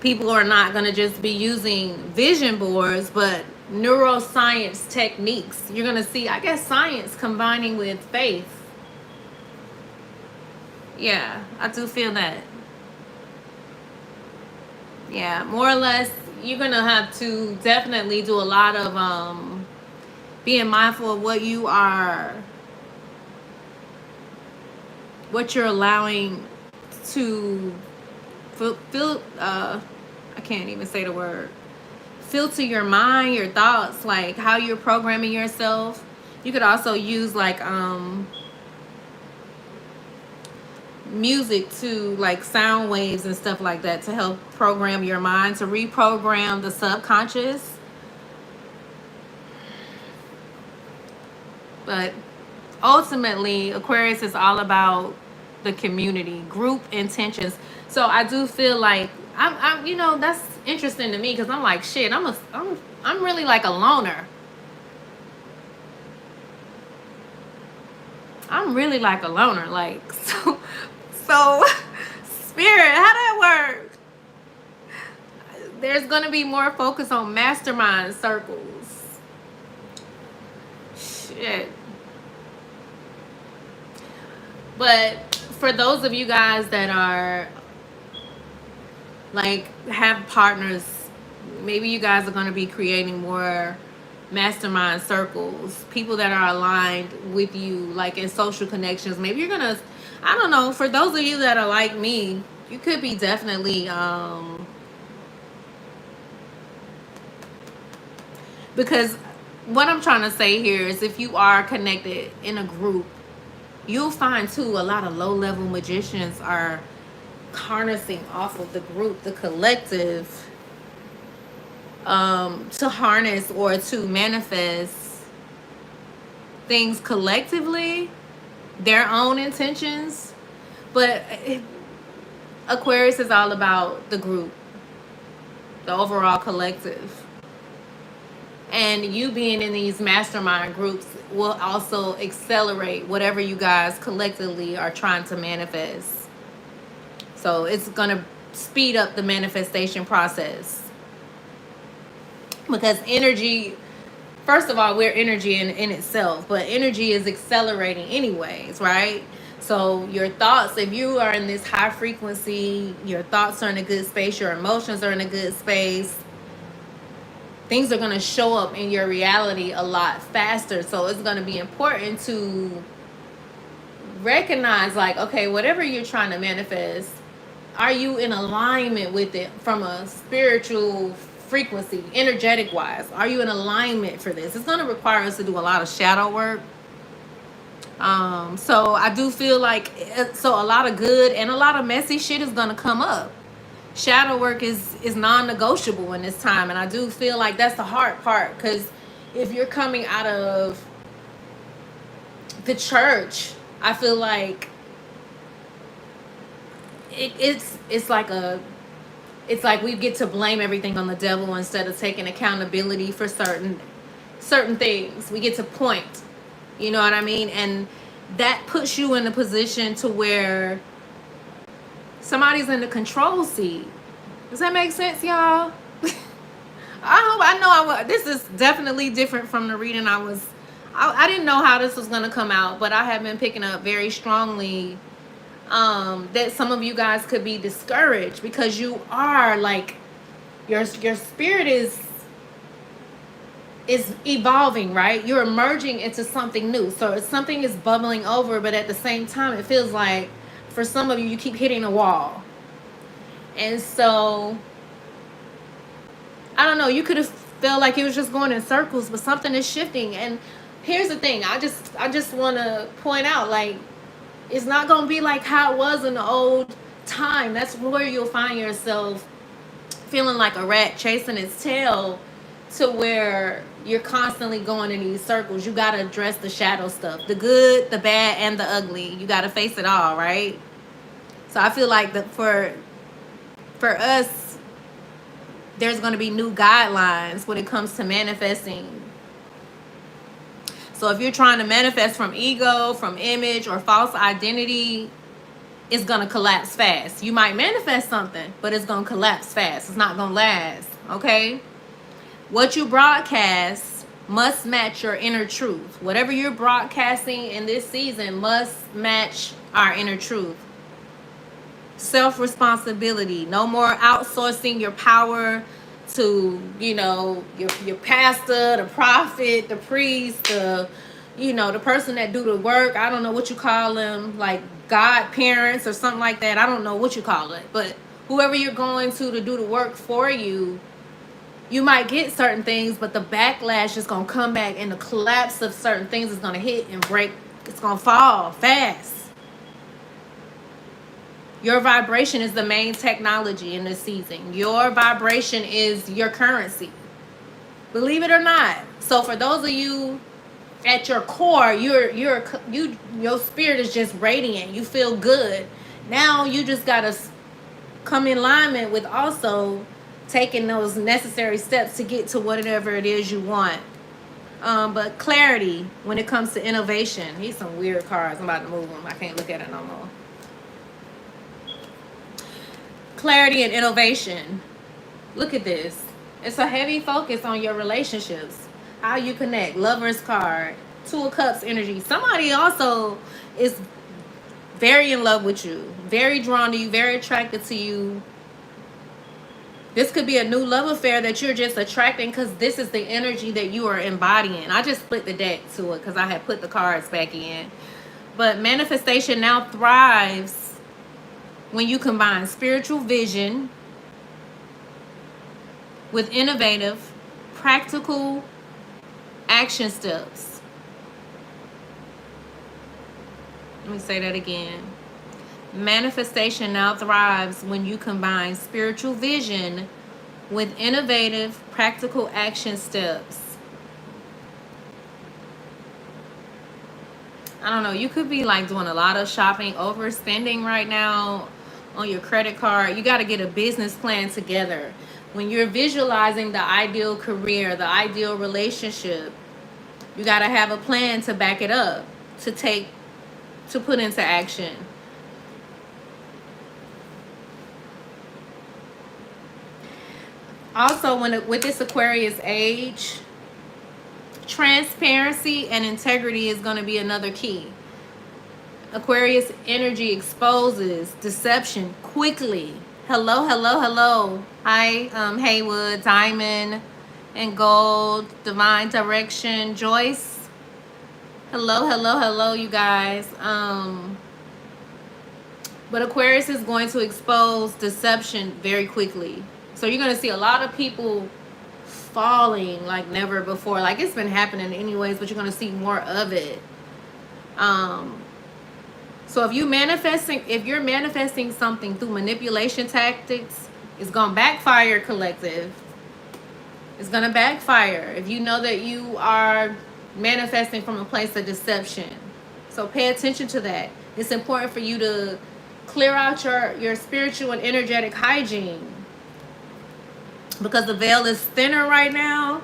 [SPEAKER 1] People are not going to just be using vision boards, but neuroscience techniques. You're going to see, I guess, science combining with faith. Yeah, I do feel that. Yeah, more or less, you're going to have to definitely do a lot of being mindful of what you're allowing to I can't even say the word. Filter your mind, your thoughts, like how you're programming yourself. You could also use like music to like sound waves and stuff like that to help program your mind, to reprogram the subconscious. But ultimately, Aquarius is all about the community, group intentions. So I do feel like I'm that's interesting to me, because I'm like, shit, I'm really like a loner. I'm really like a loner, like so Spirit, how that work? There's gonna be more focus on mastermind circles. Shit. But for those of you guys that are like have partners, maybe you guys are going to be creating more mastermind circles, people that are aligned with you, like in social connections. Maybe you're gonna, I don't know, for those of you that are like me, you could be definitely because what I'm trying to say here is, if you are connected in a group, You'll find too a lot of low-level magicians are harnessing off of the group, the collective, to harness or to manifest things collectively, their own intentions. But Aquarius is all about the group, the overall collective. And you being in these mastermind groups will also accelerate whatever you guys collectively are trying to manifest. So it's going to speed up the manifestation process. Because energy, first of all, we're energy in itself, but energy is accelerating anyways, right? So your thoughts, if you are in this high frequency, your thoughts are in a good space, your emotions are in a good space, things are going to show up in your reality a lot faster. So it's going to be important to recognize, like, okay, whatever you're trying to manifest, are you in alignment with it from a spiritual frequency, energetic wise? Are you in alignment for this? It's going to require us to do a lot of shadow work. So I do feel like, so a lot of good and a lot of messy shit is going to come up. Shadow work is non-negotiable in this time, and I do feel like that's the hard part, because if you're coming out of the church, I feel like it's like we get to blame everything on the devil instead of taking accountability for certain things. We get to point, you know what I mean? And that puts you in a position to where somebody's in the control seat. Does that make sense, y'all? This is definitely different from the reading I didn't know how this was going to come out, but I have been picking up very strongly that some of you guys could be discouraged because you are like, your spirit is evolving, right? You're emerging into something new. So something is bubbling over, but at the same time, it feels like for some of you, you keep hitting a wall. And so, I don't know, you could have felt like it was just going in circles, but something is shifting. And here's the thing, I just want to point out, like, it's not going to be like how it was in the old time. That's where you'll find yourself feeling like a rat chasing its tail, to where you're constantly going in these circles. You got to address the shadow stuff, the good, the bad, and the ugly. You got to face it all, right? So I feel like that for us, there's going to be new guidelines when it comes to manifesting. So if you're trying to manifest from ego, from image, or false identity, it's going to collapse fast. You might manifest something, but it's going to collapse fast. It's not going to last, okay? What you broadcast must match your inner truth. Whatever you're broadcasting in this season must match our inner truth. Self-responsibility. No more outsourcing your power to, you know, your pastor, the prophet, the priest, the person that do the work. I don't know what you call them, like godparents or something like that. I don't know what you call it, but whoever you're going to do the work for you, you might get certain things, but the backlash is going to come back, and the collapse of certain things is going to hit and break. It's going to fall fast. Your vibration is the main technology in this season. Your vibration is your currency. Believe it or not. So for those of you at your core, your spirit is just radiant. You feel good. Now you just got to come in alignment with also taking those necessary steps to get to whatever it is you want. But clarity when it comes to innovation. These some weird cards. I'm about to move them. I can't look at it no more. Clarity and innovation. Look at this. It's a heavy focus on your relationships, how you connect. Lover's card, Two of Cups energy. Somebody also is very in love with you, very drawn to you, very attracted to you. This could be a new love affair that you're just attracting, because this is the energy that you are embodying. I just split the deck to it because I had put the cards back in. But manifestation now thrives when you combine spiritual vision with innovative, practical action steps. Let me say that again. Manifestation now thrives when you combine spiritual vision with innovative, practical action steps. I don't know, you could be like doing a lot of shopping, overspending right now on your credit card. You got to get a business plan together. When you're visualizing the ideal career, the ideal relationship, you got to have a plan to back it up, to put into action. Also, with this Aquarius age, transparency and integrity is going to be another key. Aquarius energy exposes deception quickly. Hello, hello, hello. Hi, Haywood, Diamond, and Gold, Divine Direction, Joyce. Hello, hello, hello, you guys. But Aquarius is going to expose deception very quickly. So you're going to see a lot of people falling like never before. Like, it's been happening anyways, but you're going to see more of it. So if you're manifesting something through manipulation tactics, it's going to backfire, collective. It's going to backfire if you know that you are manifesting from a place of deception. So pay attention to that. It's important for you to clear out your spiritual and energetic hygiene, because the veil is thinner right now.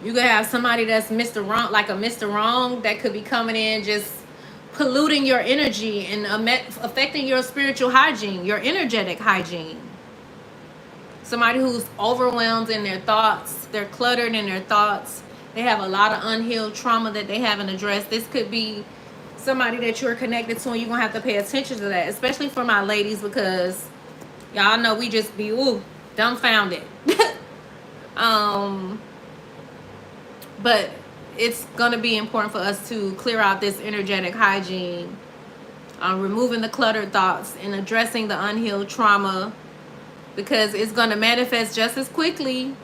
[SPEAKER 1] You could have somebody that's Mr. Wrong, like a Mr. Wrong, that could be coming in just polluting your energy and affecting your spiritual hygiene, your energetic hygiene. Somebody who's overwhelmed in their thoughts, they're cluttered in their thoughts. They have a lot of unhealed trauma that they haven't addressed. This could be somebody that you're connected to, and you're going to have to pay attention to that, especially for my ladies, because y'all know we just be, dumbfounded. But it's going to be important for us to clear out this energetic hygiene, removing the cluttered thoughts and addressing the unhealed trauma, because it's going to manifest just as quickly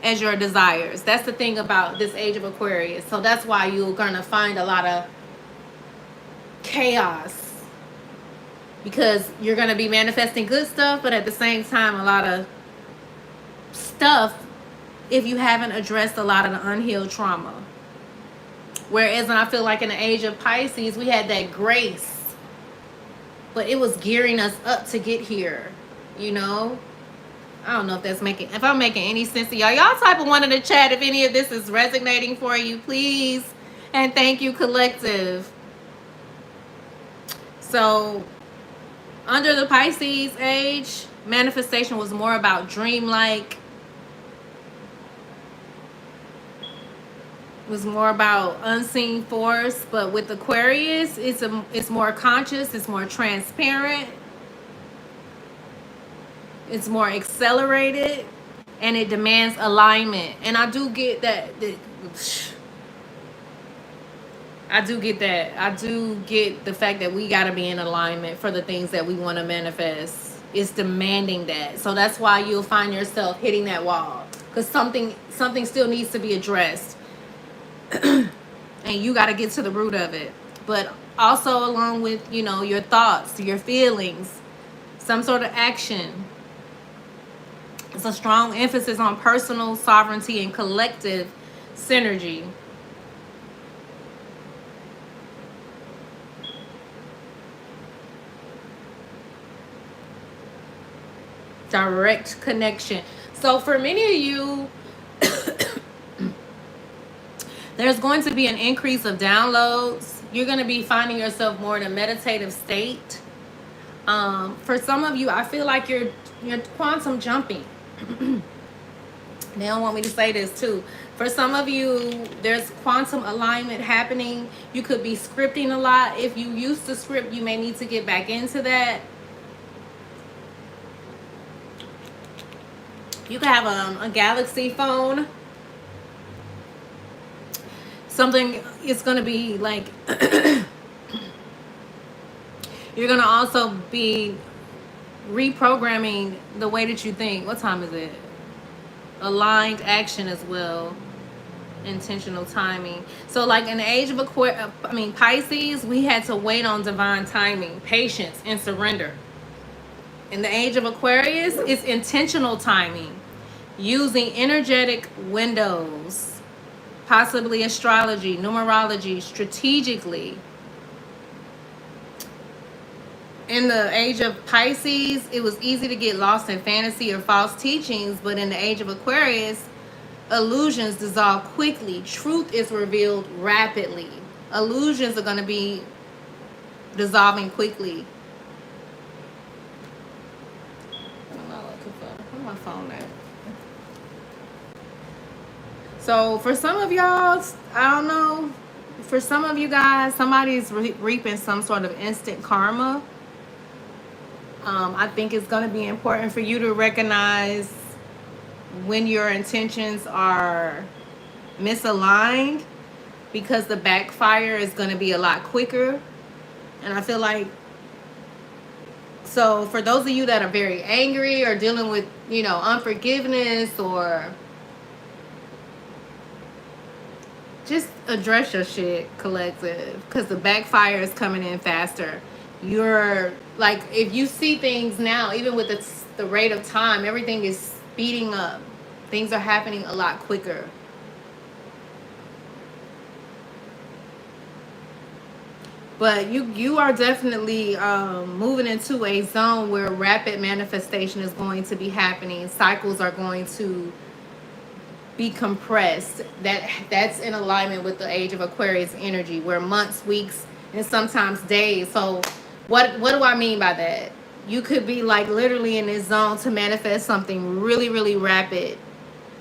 [SPEAKER 1] as your desires. That's the thing about this age of Aquarius. So that's why you're going to find a lot of chaos, because you're going to be manifesting good stuff, but at the same time a lot of stuff if you haven't addressed a lot of the unhealed trauma. Whereas I feel like in the age of Pisces, we had that grace, but it was gearing us up to get here, you know? I don't know if I'm making any sense to y'all. Y'all type of one in the chat if any of this is resonating for you, please. And thank you, collective. So under the Pisces age, manifestation was more about dreamlike. It was more about unseen force. But with Aquarius, it's more conscious, it's more transparent, it's more accelerated, and it demands alignment. And I do get that. I do get that. I do get the fact that we got to be in alignment for the things that we want to manifest. It's demanding that. So that's why you'll find yourself hitting that wall, because something still needs to be addressed. And you got to get to the root of it. But also along with, your thoughts, your feelings, some sort of action. It's a strong emphasis on personal sovereignty and collective synergy. Direct connection. So for many of you, there's going to be an increase of downloads. You're going to be finding yourself more in a meditative state. For some of you, I feel like you're quantum jumping. They don't want me to say this too. For some of you, there's quantum alignment happening. You could be scripting a lot. If you used to script, you may need to get back into that. You could have a Galaxy phone. Something is going to be like, you're going to also be reprogramming the way that you think. What time is it? Aligned action as well. Intentional timing. So like in the age of Pisces, we had to wait on divine timing, patience, and surrender. In the age of Aquarius, it's intentional timing, using energetic windows, possibly astrology, numerology, strategically. In the age of Pisces, it was easy to get lost in fantasy or false teachings, but in the age of Aquarius, illusions dissolve quickly. Truth is revealed rapidly. Illusions are going to be dissolving quickly. Where's my phone at? So for some of y'all, I don't know, for some of you guys, somebody's reaping some sort of instant karma. I think it's going to be important for you to recognize when your intentions are misaligned, because the backfire is going to be a lot quicker. And I feel like, so for those of you that are very angry or dealing with, you know, unforgiveness, or just address your shit, collective, because the backfire is coming in faster. You're like, if you see things now, even with the rate of time, everything is speeding up. Things are happening a lot quicker. But you are definitely moving into a zone where rapid manifestation is going to be happening. Cycles are going to be compressed. That's in alignment with the age of Aquarius energy, where months, weeks, and sometimes days. So what do I mean by that? You could be like literally in this zone to manifest something really, really rapid.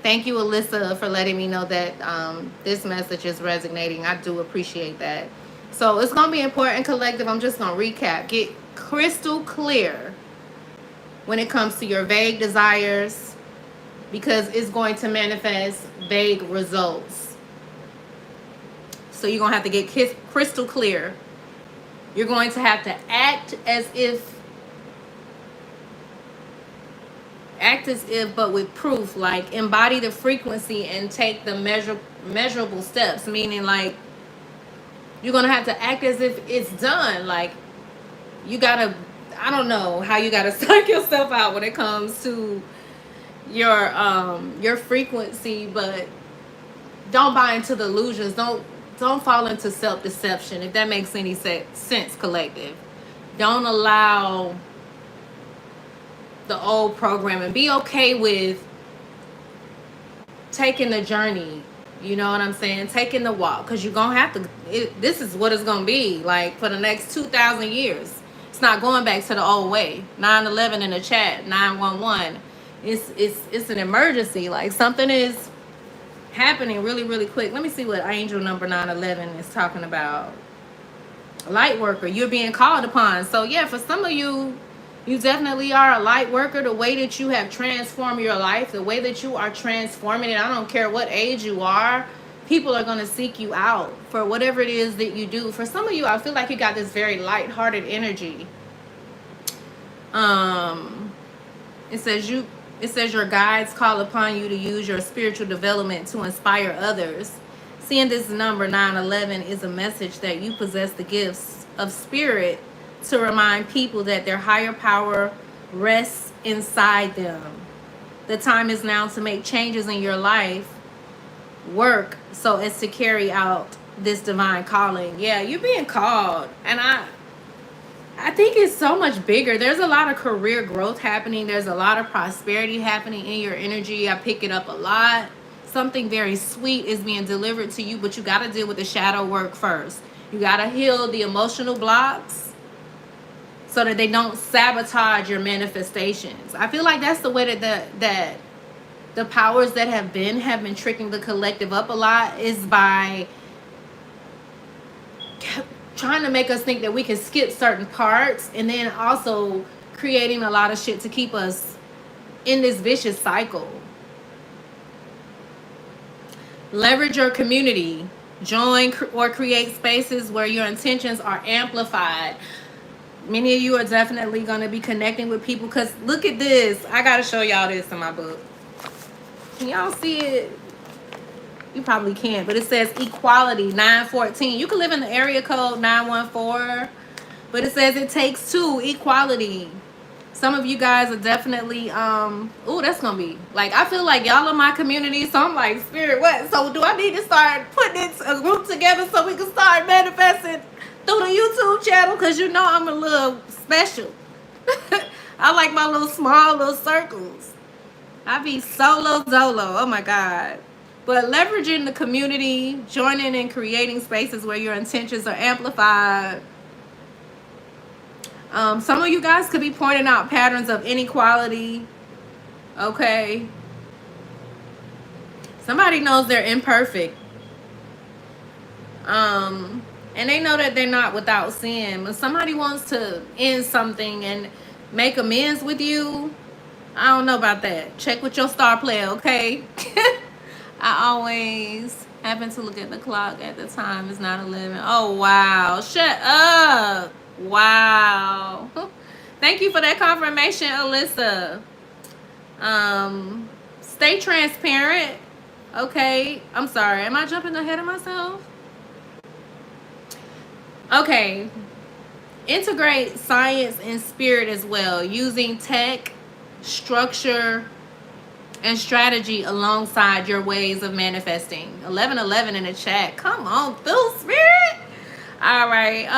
[SPEAKER 1] Thank you, Alyssa, for letting me know that this message is resonating. I do appreciate that. So it's going to be important, collective. I'm just going to recap. Get crystal clear when it comes to your vague desires, because it's going to manifest vague results. So you're going to have to get crystal clear. You're going to have to act as if, but with proof. Like, embody the frequency and take the measurable steps. Meaning, like, you're going to have to act as if it's done. Like, you got to, I don't know how you got to psych yourself out when it comes to your frequency, but don't buy into the illusions. Don't fall into self-deception, if that makes any sense, collective. Don't allow the old programming. Be okay with taking the journey. You know what I'm saying? Taking the walk, because you're going to have to, this is what it's going to be like for the next 2,000 years. It's not going back to the old way. 9/11 in the chat, 911. It's an emergency. Like, something is happening really, really quick. Let me see what angel number 911 is talking about. Light worker, you're being called upon. So yeah, for some of you, you definitely are a light worker. The way that you have transformed your life, the way that you are transforming it, I don't care what age you are, people are going to seek you out for whatever it is that you do. For some of you, I feel like you got this very light-hearted energy. It says your guides call upon you to use your spiritual development to inspire others. Seeing this number 911 is a message that you possess the gifts of spirit to remind people that their higher power rests inside them. The time is now to make changes in your life, work, so as to carry out this divine calling. Yeah, you're being called. And I think it's so much bigger. There's a lot of career growth happening. There's a lot of prosperity happening in your energy. I pick it up a lot. Something very sweet is being delivered to you, but you got to deal with the shadow work first. You got to heal the emotional blocks so that they don't sabotage your manifestations. I feel like that's the way that the powers that have been tricking the collective up a lot, is by trying to make us think that we can skip certain parts, and then also creating a lot of shit to keep us in this vicious cycle. Leverage your community. Join or create spaces where your intentions are amplified. Many of you are definitely going to be connecting with people, because look at this. I got to show y'all this in my book. Can y'all see it? You probably can't, but it says equality 914. You can live in the area code 914, but it says it takes two, equality. Some of you guys are definitely oh, that's gonna be like, I feel like y'all in my community, so I'm like, spirit, what? So do I need to start putting it a group together so we can start manifesting through the YouTube channel? Because you know I'm a little special. I like my little small little circles. I be solo dolo. Oh my God. But leveraging the community, joining and creating spaces where your intentions are amplified. Some of you guys could be pointing out patterns of inequality. Okay. Somebody knows they're imperfect. And they know that they're not without sin. But somebody wants to end something and make amends with you. I don't know about that. Check with your star player, okay? I always happen to look at the clock at the time. It's not 11. Oh, wow. Shut up. Wow. Thank you for that confirmation, Alyssa. Stay transparent. Okay. I'm sorry. Am I jumping ahead of myself? Okay. Integrate science and spirit as well, using tech, structure, and strategy alongside your ways of manifesting. 1111 in the chat. Come on through, spirit. All right.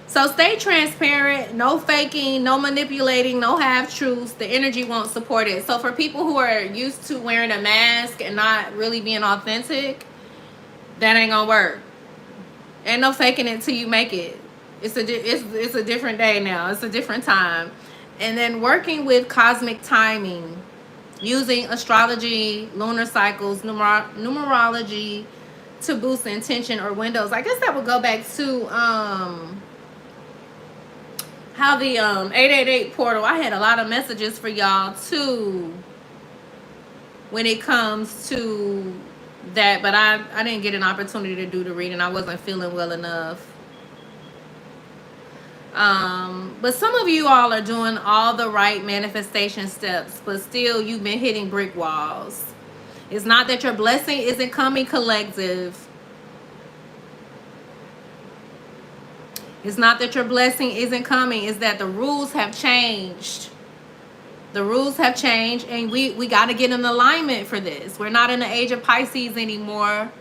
[SPEAKER 1] So stay transparent. No faking, no manipulating, no half-truths. The energy won't support it. So for people who are used to wearing a mask and not really being authentic, that ain't gonna work. Ain't no faking it till you make it. It's a different day now. It's a different time. And then working with cosmic timing, using astrology, lunar cycles, numerology to boost intention or windows. I guess that would go back to how the 888 portal. I had a lot of messages for y'all too when it comes to that, but I didn't get an opportunity to do the reading. I wasn't feeling well enough. But some of you all are doing all the right manifestation steps, but still you've been hitting brick walls. It's not that your blessing isn't coming, collective. It's not that your blessing isn't coming. It's that the rules have changed. The rules have changed, and we got to get in alignment for this. We're not in the age of Pisces anymore,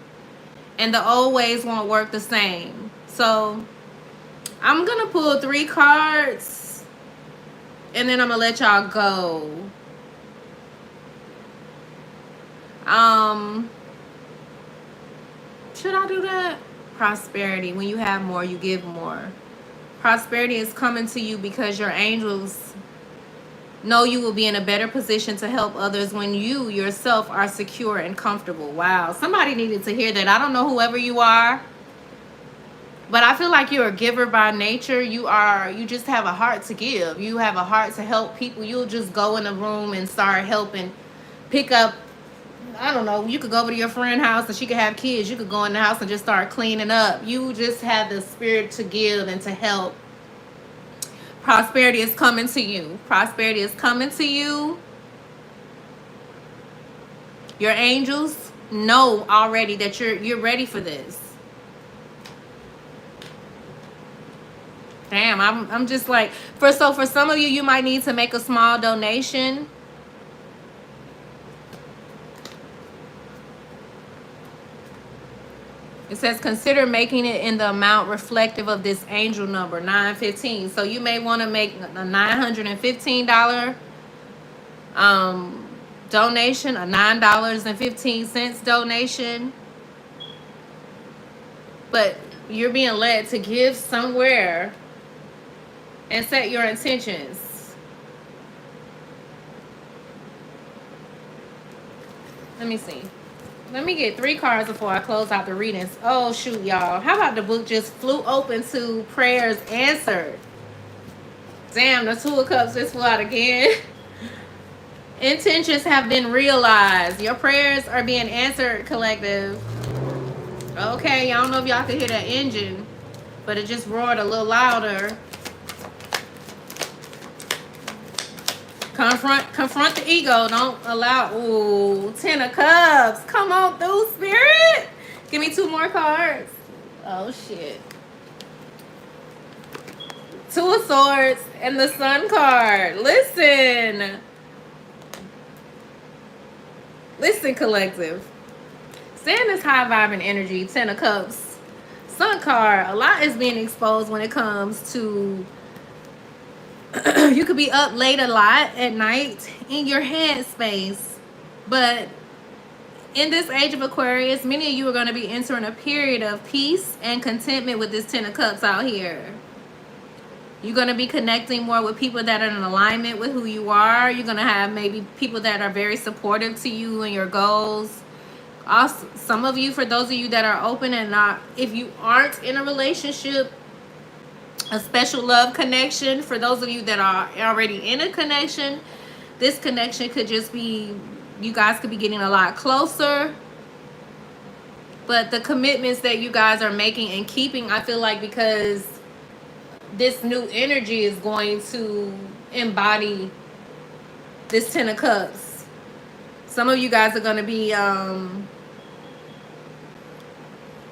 [SPEAKER 1] and the old ways won't work the same. So I'm going to pull 3 cards, and then I'm going to let y'all go. Should I do that? Prosperity. When you have more, you give more. Prosperity is coming to you because your angels know you will be in a better position to help others when you yourself are secure and comfortable. Wow. Somebody needed to hear that. I don't know whoever you are, but I feel like you're a giver by nature. You just have a heart to give. You have a heart to help people. You'll just go in a room and start helping, pick up, I don't know, you could go over to your friend's house and she could have kids. You could go in the house and just start cleaning up. You just have the spirit to give and to help. Prosperity is coming to you. Prosperity is coming to you. Your angels know already that you're ready for this. Damn, I'm just like, for some of you, you might need to make a small donation. It says consider making it in the amount reflective of this angel number, 915. So you may want to make a $915 donation, a $9.15 donation. But you're being led to give somewhere and set your intentions. Let me see. Let me get 3 cards before I close out the readings. Oh, shoot, y'all. How about the book just flew open to prayers answered? Damn, the 2 of Cups just flew out again. Intentions have been realized. Your prayers are being answered, collective. Okay, I don't know if y'all can hear that engine, but it just roared a little louder. Confront the ego. Don't allow. Ooh, 10 of Cups. Come on through, Spirit. Give me 2 more cards. Oh, shit. 2 of Swords and the Sun card. Listen. Listen, collective. Stay in this high vibing energy. 10 of Cups. Sun card. A lot is being exposed when it comes to... you could be up late a lot at night in your head space. But in this age of Aquarius, many of you are going to be entering a period of peace and contentment with this 10 of Cups out here. You're going to be connecting more with people that are in alignment with who you are. You're going to have maybe people that are very supportive to you and your goals. Also, some of you, for those of you that are open and not, if you aren't in a relationship, a special love connection, for those of you that are already in a connection, this connection could just be, you guys could be getting a lot closer. But the commitments that you guys are making and keeping, I feel like, because this new energy is going to embody this 10 of Cups. Some of you guys are going to be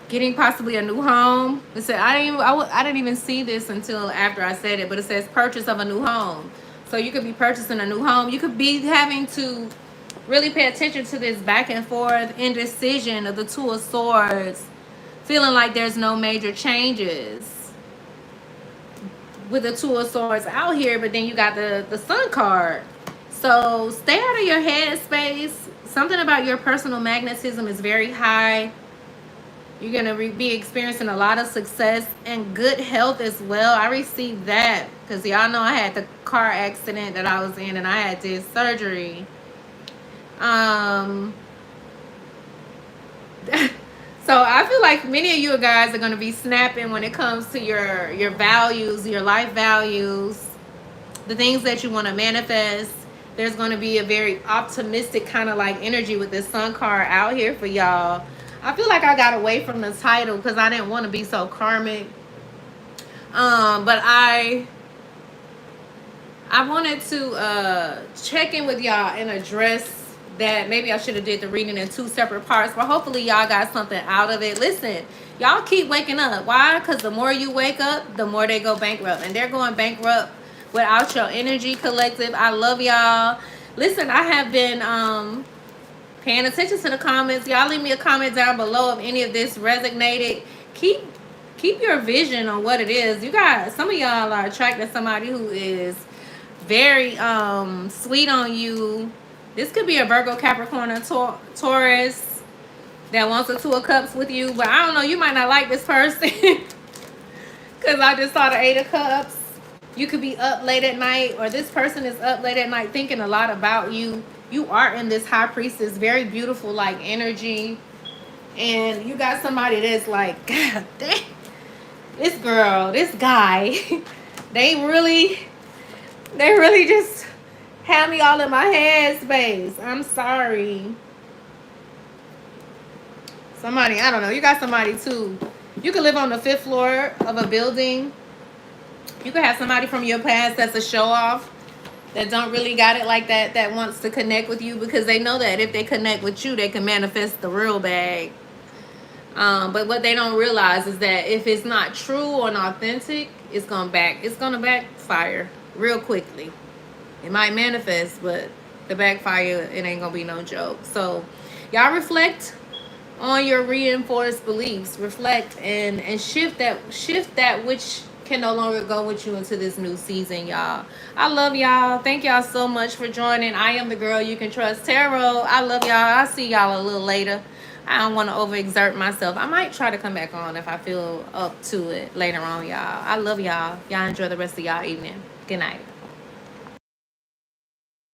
[SPEAKER 1] getting possibly a new home. It said, I didn't even see this until after I said it, but it says purchase of a new home. So you could be purchasing a new home. You could be having to really pay attention to this back and forth indecision of the 2 of Swords, feeling like there's no major changes with the 2 of Swords out here. But then you got the Sun card. So stay out of your head space. Something about your personal magnetism is very high. You're going to be experiencing a lot of success and good health as well. I received that because y'all know I had the car accident that I was in and I had this surgery. So I feel like many of you guys are going to be snapping when it comes to your values, your life values, the things that you want to manifest. There's going to be a very optimistic kind of like energy with this Sun card out here for y'all. I feel like I got away from the title because I didn't want to be so karmic. But I wanted to check in with y'all and address that. Maybe I should have did the reading in 2 separate parts, but hopefully y'all got something out of it. Listen, y'all keep waking up. Why? Because the more you wake up, the more they go bankrupt. And they're going bankrupt without your energy, collective. I love y'all. Listen, I have been paying attention to the comments. Y'all leave me a comment down below if any of this resonated. Keep your vision on what it is. You guys, some of y'all are attracted to somebody who is very sweet on you. This could be a Virgo, Capricorn, or Taurus that wants a 2 of Cups with you. But I don't know, you might not like this person because I just saw the 8 of Cups. You could be up late at night, or this person is up late at night thinking a lot about you. You are in this High Priestess, very beautiful like energy. And you got somebody that's like, God dang, this girl, this guy, they really just have me all in my head space. I'm sorry. Somebody, I don't know. You got somebody too. You could live on the 5th floor of a building. You could have somebody from your past that's a show off, that don't really got it like that, that wants to connect with you because they know that if they connect with you, they can manifest the real bag. But what they don't realize is that if it's not true or authentic, it's gonna backfire real quickly. It might manifest, but the backfire, it ain't gonna be no joke. So y'all reflect on your reinforced beliefs. Reflect and shift that which can no longer go with you into this new season, y'all. I love y'all. Thank y'all so much for joining. I am the girl you can trust, Tarot. I love y'all. I'll see y'all a little later. I don't want to overexert myself. I might try to come back on if I feel up to it later on, y'all. I love y'all. Y'all enjoy the rest of y'all evening. Good night.